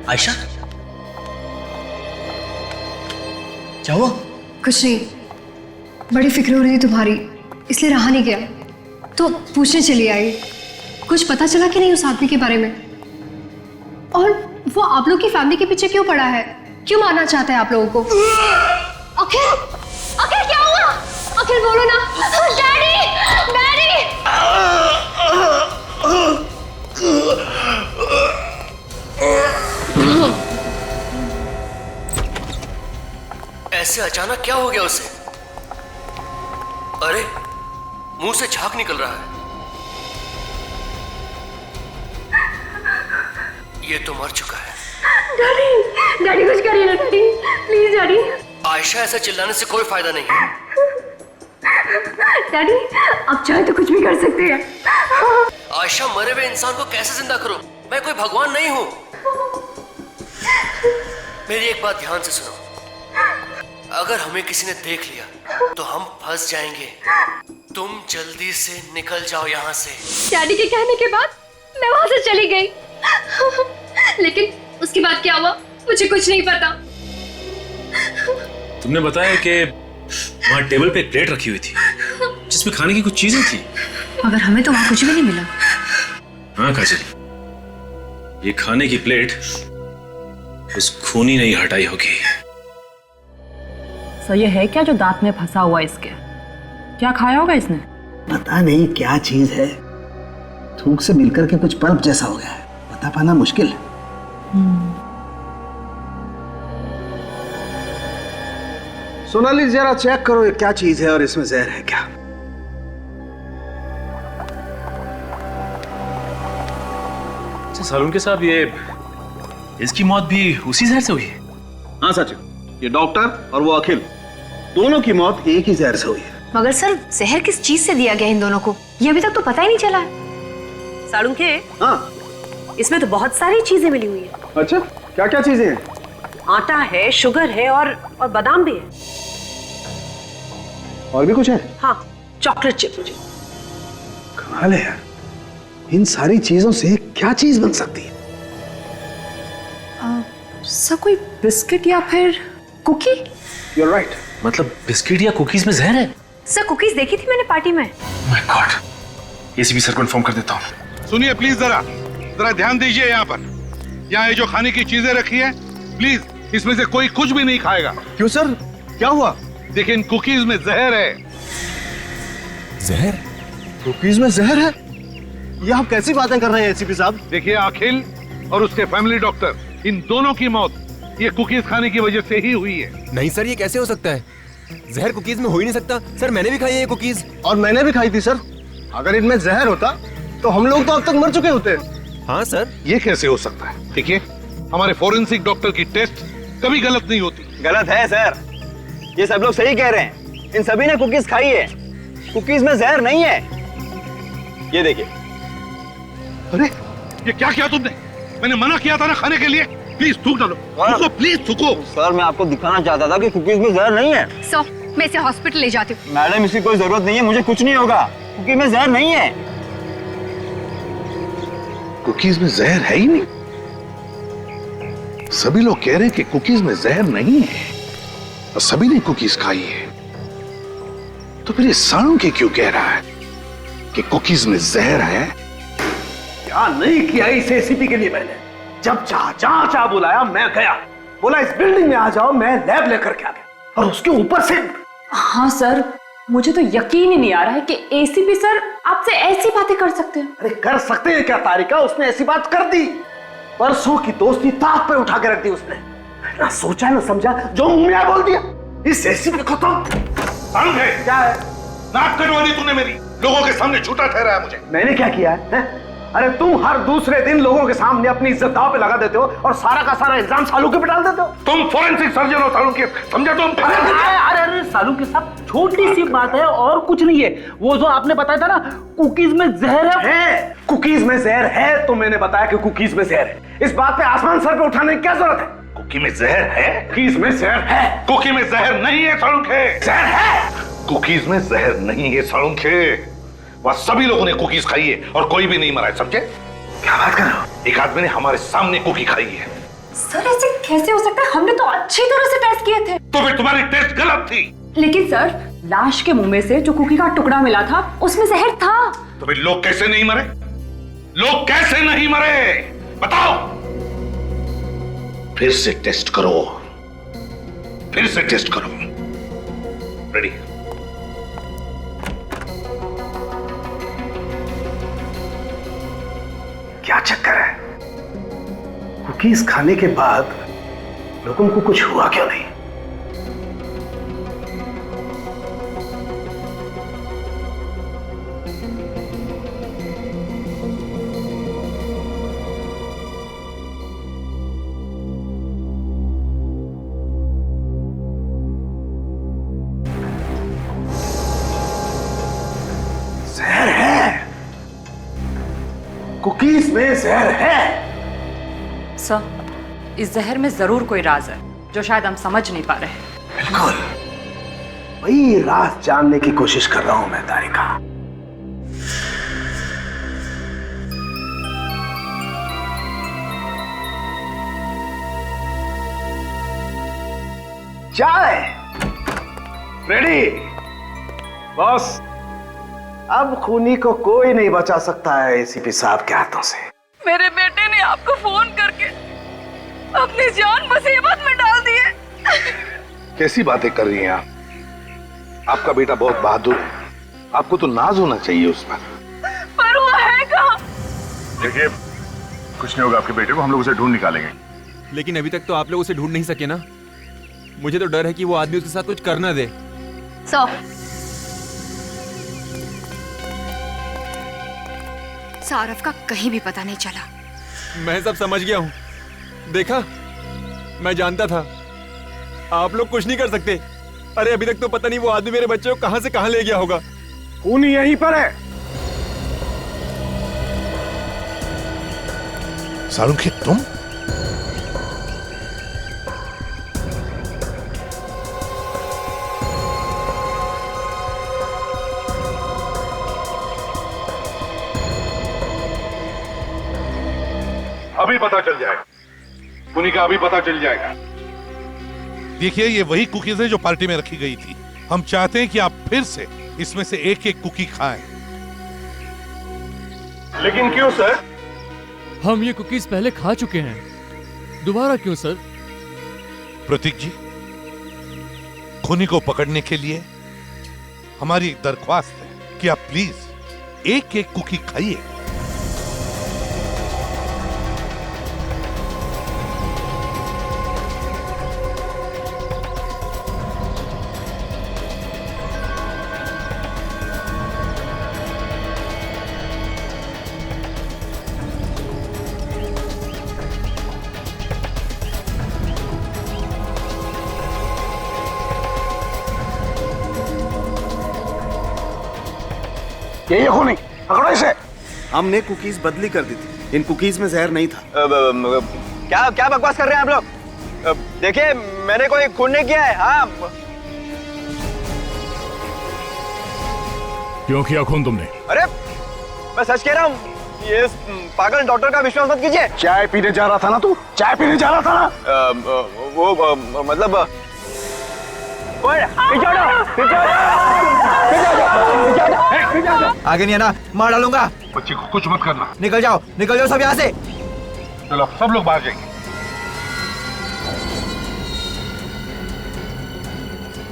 आयशा क्या हुआ? कुछ नहीं, बड़ी फिक्र हो रही थी तुम्हारी, इसलिए रहा नहीं गया तो पूछने चली आई। कुछ पता चला कि नहीं उस आदमी के बारे में? और वो आप लोग की फैमिली के पीछे क्यों पड़ा है? क्यों मारना चाहता है आप लोगों को? अखिल, अखिल क्या हुआ? अखिल बोलो ना। Daddy, daddy. ऐसे अचानक क्या हो गया उसे? अरे मुंह से झाग निकल रहा है। ये तो मर चुका है। डैडी, डैडी कुछ करिए ना डैडी, प्लीज डैडी। आयशा ऐसा चिल्लाने से कोई फायदा नहीं है। डैडी आप चाहे तो कुछ भी कर सकते हैं। आयशा मरे हुए इंसान को कैसे जिंदा करो? मैं कोई भगवान नहीं हूं। मेरी एक बात ध्यान से सुनो, अगर हमें किसी ने देख लिया तो हम फंस जाएंगे। तुम जल्दी से निकल जाओ यहाँ से। डैडी के कहने के बाद मैं वहां से चली गई, लेकिन उसके बाद क्या हुआ मुझे कुछ नहीं पता। तुमने बताया कि वहाँ टेबल पे एक प्लेट रखी हुई थी जिसमें खाने की कुछ चीजें थी, मगर हमें तो वहां कुछ भी नहीं मिला। हाँ काजल, ये खाने की प्लेट उस खूनी ने ही हटाई होगी। सर ये है क्या जो दांत में फंसा हुआ है इसके? क्या खाया होगा इसने? पता नहीं क्या चीज है, थूक से मिलकर के कुछ पल्प जैसा हो गया है, बता पाना मुश्किल है। सोनाली जरा चेक करो ये क्या चीज है और इसमें जहर है क्या। अच्छा सालून के साहब, ये इसकी मौत भी उसी जहर से हुई है? हाँ सच, ये डॉक्टर और वो अखिल दोनों की मौत एक ही जहर से हुई है। मगर सर जहर किस चीज से दिया गया इन दोनों को, ये अभी तक तो पता ही नहीं चला है। सालुंखे, हाँ इसमें तो बहुत सारी चीजें मिली हुई है। अच्छा, क्या क्या चीजें हैं? आटा है, शुगर है और बादाम भी है। और भी कुछ है? हाँ, चॉकलेट चिप। कमाल है यार, इन सारी चीजों से क्या चीज बन सकती है? सर कोई बिस्किट या फिर कुकी? You're right. मतलब बिस्किट या कुकीज में जहर है? सर कुकीज देखी थी मैंने पार्टी में। माय गॉड, एसीपी सर को इन्फॉर्म कर देता हूँ। सुनिए प्लीज, जरा जरा ध्यान दीजिए। यहाँ पर यहाँ ये जो खाने की चीजें रखी है, प्लीज इसमें से कोई कुछ भी नहीं खाएगा। क्यों सर, क्या हुआ? देखिए इन कुकीज में जहर है। जहर? कुकीज में जहर है? ये आप कैसी बातें कर रहे हैं एसीपी साहब? देखिए अखिल और उसके फैमिली डॉक्टर, इन दोनों की मौत ये कुकीज खाने की वजह से ही हुई है। नहीं सर, ये कैसे हो सकता है? जहर कुकीज में हो ही नहीं सकता। सर मैंने भी खाई है ये कुकीज। और मैंने भी खाई थी सर। अगर इनमें जहर होता तो हम लोग तो अब तक मर चुके होते। हाँ सर। ये कैसे हो सकता है? देखिए हमारे फोरेंसिक डॉक्टर की टेस्ट कभी गलत नहीं होती। गलत है सर, ये सब लोग सही कह रहे हैं। इन सभी ने कुकीज खाई है, कुकीज में जहर नहीं है। ये देखिए। अरे ये क्या किया तुमने? मैंने मना किया था ना खाने के लिए। प्लीज थूक डालो, थूको प्लीज थूको। सर मैं आपको दिखाना चाहता था कि कुकीज में जहर नहीं है। सो मैं इसे हॉस्पिटल ले जाती हूँ। मैडम इसकी कोई जरूरत नहीं है, मुझे कुछ नहीं होगा। कुकीज में जहर नहीं है। कुकीज में जहर है ही नहीं। सभी लोग कह रहे हैं कि कुकीज में जहर नहीं है। और सभी ने कुकीज खाई है, तो फिर ये साळुंखे क्यों कह रहा है कि कुकीज में जहर है? क्या नहीं किया इस एसीपी के लिए मैंने। जब चाह जहां चाह बुलाया मैं गया, बोला इस बिल्डिंग में आ जाओ, मैं लैब लेकर के आ गया, और उसके ऊपर से। हाँ सर, मुझे तो यकीन ही नहीं आ रहा है कि एसीपी सर आपसे ऐसी बातें कर सकते हैं। अरे कर सकते हैं क्या तारिका, उसने ऐसी बात कर दी। परसों की दोस्ती ताक पे उठा के रख दी उसने। ना सोचा ना समझा, जो मुंह में आया बोल दिया। इस एसीपी को तो क्या है? नाक कटवा दी तूने मेरी, लोगों के सामने झूठा ठहराया मुझे। मैंने क्या किया है? अरे तुम हर दूसरे दिन लोगों के सामने अपनी इज्जत दांव पे लगा देते हो और सारा का सारा इल्जाम सालुंखे पे डाल देते हो। तुम फोरेंसिक सर्जन हो सालुंखे, समझा तुम? अरे सालुंखे साहब, छोटी सी बात है और कुछ नहीं है। वो जो आपने बताया था ना कुकीज में जहर है। कुकीज में जहर है तो मैंने बताया कि कुकीज में जहर है। इस बात पे आसमान सर पे उठाने की क्या जरूरत है? कुकी में जहर है? कुकीज में जहर है। कुकी में जहर नहीं है सालुंखे। जहर है। कुकीज में जहर नहीं है सालुंखे। वह सभी लोगों ने कुकीज खाई है और कोई भी नहीं मरा है, समझे? क्या बात कर रहे हो? एक आदमी ने हमारे सामने कुकी खाई है। सर ऐसे कैसे हो सकता है? हमने तो अच्छी तरह से टेस्ट किए थे। तो फिर तुम्हारी टेस्ट गलत थी। लेकिन सर, लाश के मुंह में से जो कुकी का टुकड़ा मिला था उसमें जहर था। तो फिर लोग कैसे नहीं मरे? लोग कैसे नहीं मरे बताओ? फिर से टेस्ट करो, फिर से टेस्ट करो। रेडी? क्या चक्कर है? कुकीज खाने के बाद लोगों को कुछ हुआ क्यों नहीं? जहर है, कुकीज में जहर है। सर, इस जहर में जरूर कोई राज है जो शायद हम समझ नहीं पा रहे। बिल्कुल, वही राज जानने की कोशिश कर रहा हूं मैं तारिका। चाय रेडी? बॉस, अब खूनी को कोई नहीं बचा सकता है एसीपी साहब के हाथों से। मेरे बेटे ने आपको फोन करके अपनी जान मुसीबत में डाल दी है। कैसी बातें कर रही हैं आप? आपका बेटा बहुत बहादुर है, आपको तो नाज होना चाहिए उस पर वो है कहाँ? देखिए, कुछ नहीं होगा आपके बेटे को, हम लोग उसे ढूंढ निकालेंगे। लेकिन अभी तक तो आप लोग उसे ढूंढ नहीं सके ना। मुझे तो डर है कि वो आदमी उसके साथ कुछ कर ना दे। सौरभ का कहीं भी पता नहीं चला। मैं सब समझ गया हूँ। देखा, मैं जानता था आप लोग कुछ नहीं कर सकते। अरे अभी तक तो पता नहीं वो आदमी मेरे बच्चे को कहां से कहां ले गया होगा। खूनी यहीं पर है। सालुंखे तुम? अभी पता चल जाएगा, खूनी का अभी पता चल जाएगा। देखिए, ये वही कुकीज है जो पार्टी में रखी गई थी। हम चाहते हैं कि आप फिर से इसमें से एक एक कुकी खाएं। लेकिन क्यों सर? हम ये कुकीज पहले खा चुके हैं, दोबारा क्यों सर? प्रतीक जी, खूनी को पकड़ने के लिए हमारी एक दरख्वास्त है कि आप प्लीज एक एक कुकी खाइए। ये खूनी, पकड़ो इसे। हमने कुकीज बदली कर दी थी, इन कुकीज में जहर नहीं था। क्या क्या बकवास कर रहे हैं आप लोग? देखिए, मैंने कोई खून नहीं किया है। हाँ, क्यों किया खून तुमने? अरे मैं सच कह रहा हूँ, ये पागल डॉक्टर का विश्वास मत कीजिए। चाय पीने जा रहा था ना तू? चाय पीने जा रहा था ना? वो मतलब आगे नहीं आना, मार डालूंगा। बच्चे को कुछ मत करना। निकल जाओ सब यहाँ से। चलो सब लोग बाहर जाएंगे।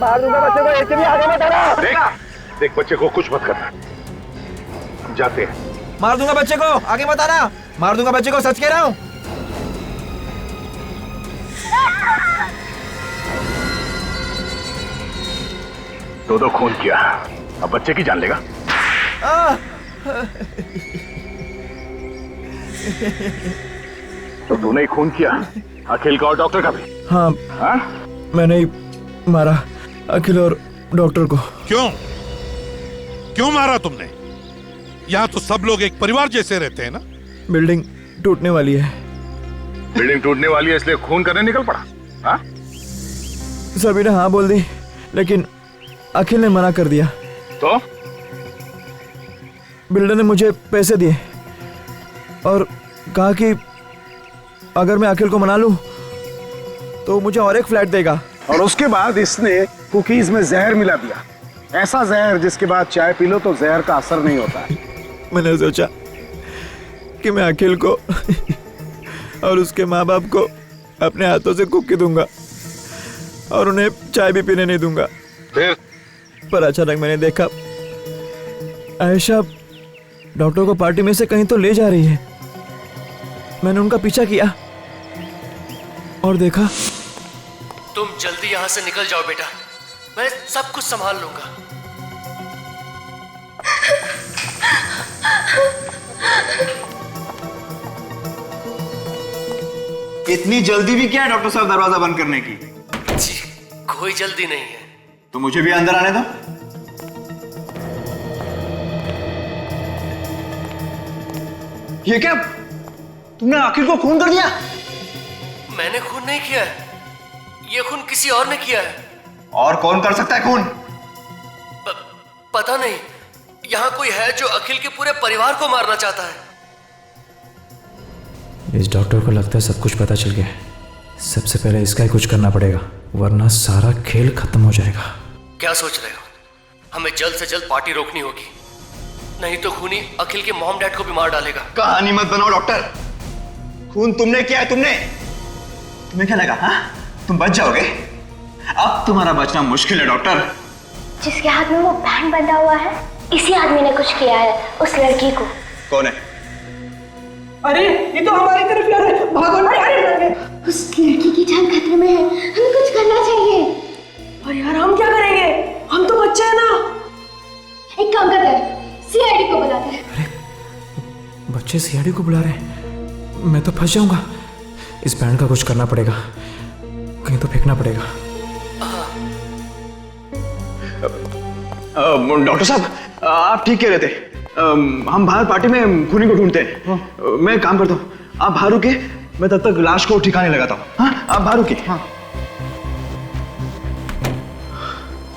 मार दूंगा बच्चे को, ऐसे भी आगे मत आना। देख बच्चे को कुछ मत करना। जाते हैं। मार दूंगा बच्चे को, आगे मत आना। मार दूंगा बच्चे को, सच कह रहा हूँ। दो खून किया, अब बच्चे की जान लेगा। तो तूने ही खून किया, अखिल का और डॉक्टर का भी? हाँ, मैंने ही मारा अखिल और डॉक्टर को। क्यों मारा तुमने? यहाँ तो सब लोग एक परिवार जैसे रहते हैं ना। बिल्डिंग टूटने वाली है। बिल्डिंग टूटने वाली है इसलिए खून करने निकल पड़ा? हाँ? सभी ने हाँ बोल दी, लेकिन अखिल ने मना कर दिया। तो बिल्डर ने मुझे पैसे दिए और कहा कि अगर मैं अखिल को मना लूं तो मुझे और एक फ्लैट देगा। और उसके बाद इसने कुकीज में जहर मिला दिया, ऐसा जहर जिसके बाद चाय पी लो तो जहर का असर नहीं होता है। मैंने सोचा कि मैं अखिल को और उसके माँ बाप को अपने हाथों से कुकी दूंगा और उन्हें चाय भी पीने नहीं दूंगा। पर अचानक मैंने देखा आयशा डॉक्टर को पार्टी में से कहीं तो ले जा रही है। मैंने उनका पीछा किया और देखा। तुम जल्दी यहाँ से निकल जाओ बेटा, मैं सब कुछ संभाल लूंगा। इतनी जल्दी भी क्या है डॉक्टर साहब दरवाजा बंद करने की? जी, कोई जल्दी नहीं है। तो मुझे भी अंदर आने दो। ये क्या, तुमने अखिल को खून कर दिया? मैंने खून नहीं किया है, ये खून किसी और ने किया है। और कौन कर सकता है खून? पता नहीं, यहाँ कोई है जो अखिल के पूरे परिवार को मारना चाहता है। इस डॉक्टर को लगता है सब कुछ पता चल गया। सबसे पहले इसका ही कुछ करना पड़ेगा, वरना सारा खेल खत्म हो जाएगा। क्या सोच रहे हो? हमें जल्द से जल्द पार्टी रोकनी होगी, नहीं तो खूनी अखिल के मॉम डैड को भी मार डालेगा। कहानी मत बनाओ डॉक्टर, खून तुमने किया है। तुम्हें क्या लगा हाँ? तुम बच जाओगे? अब तुम्हारा बचना मुश्किल है डॉक्टर। जिसके हाथ में वो बैंड बंधा हुआ है, इसी आदमी ने कुछ किया है उस लड़की को। कौन है? अरे ये तो हमारी तरफ यार है, भागो ना यार। उस लड़की की जान खतरे में है, हमें कुछ करना चाहिए। और यार हम क्या करेंगे, हम तो बच्चे हैं ना। एक काम करते हैं, सीआईडी को बुलाते हैं। बच्चे सीआईडी को बुला रहे हैं? मैं तो फंस जाऊंगा। इस बैंड का कुछ करना पड़ेगा, कहीं तो फेंकना पड़ेगा। डॉक्टर साहब आप ठीक कह रहे थे, हम बाहर पार्टी में खूनी को ढूंढते हैं। मैं काम करता हूँ, आप बाहर रुके, मैं तब तक लाश को ठिकाने लगाता हूँ। हाँ आप बाहर रुके। हाँ।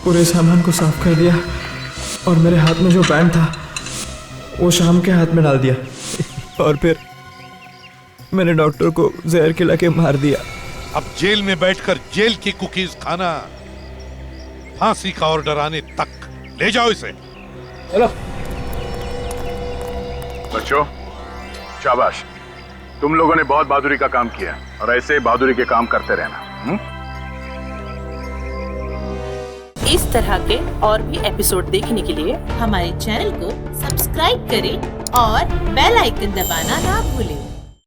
पूरे सामान को साफ कर दिया और मेरे हाथ में जो बैंड था वो शाम के हाथ में डाल दिया और फिर मैंने डॉक्टर को जहर खिला के मार दिया। अब जेल में बैठकर जेल की कुकीज खाना, फांसी का ऑर्डर आने तक। ले जाओ इसे। चलो बच्चों, शाबाश, तुम लोगों ने बहुत बहादुरी का काम किया और ऐसे बहादुरी के काम करते रहना। इस तरह के और भी एपिसोड देखने के लिए हमारे चैनल को सब्सक्राइब करें और बेल आइकन दबाना ना भूलें।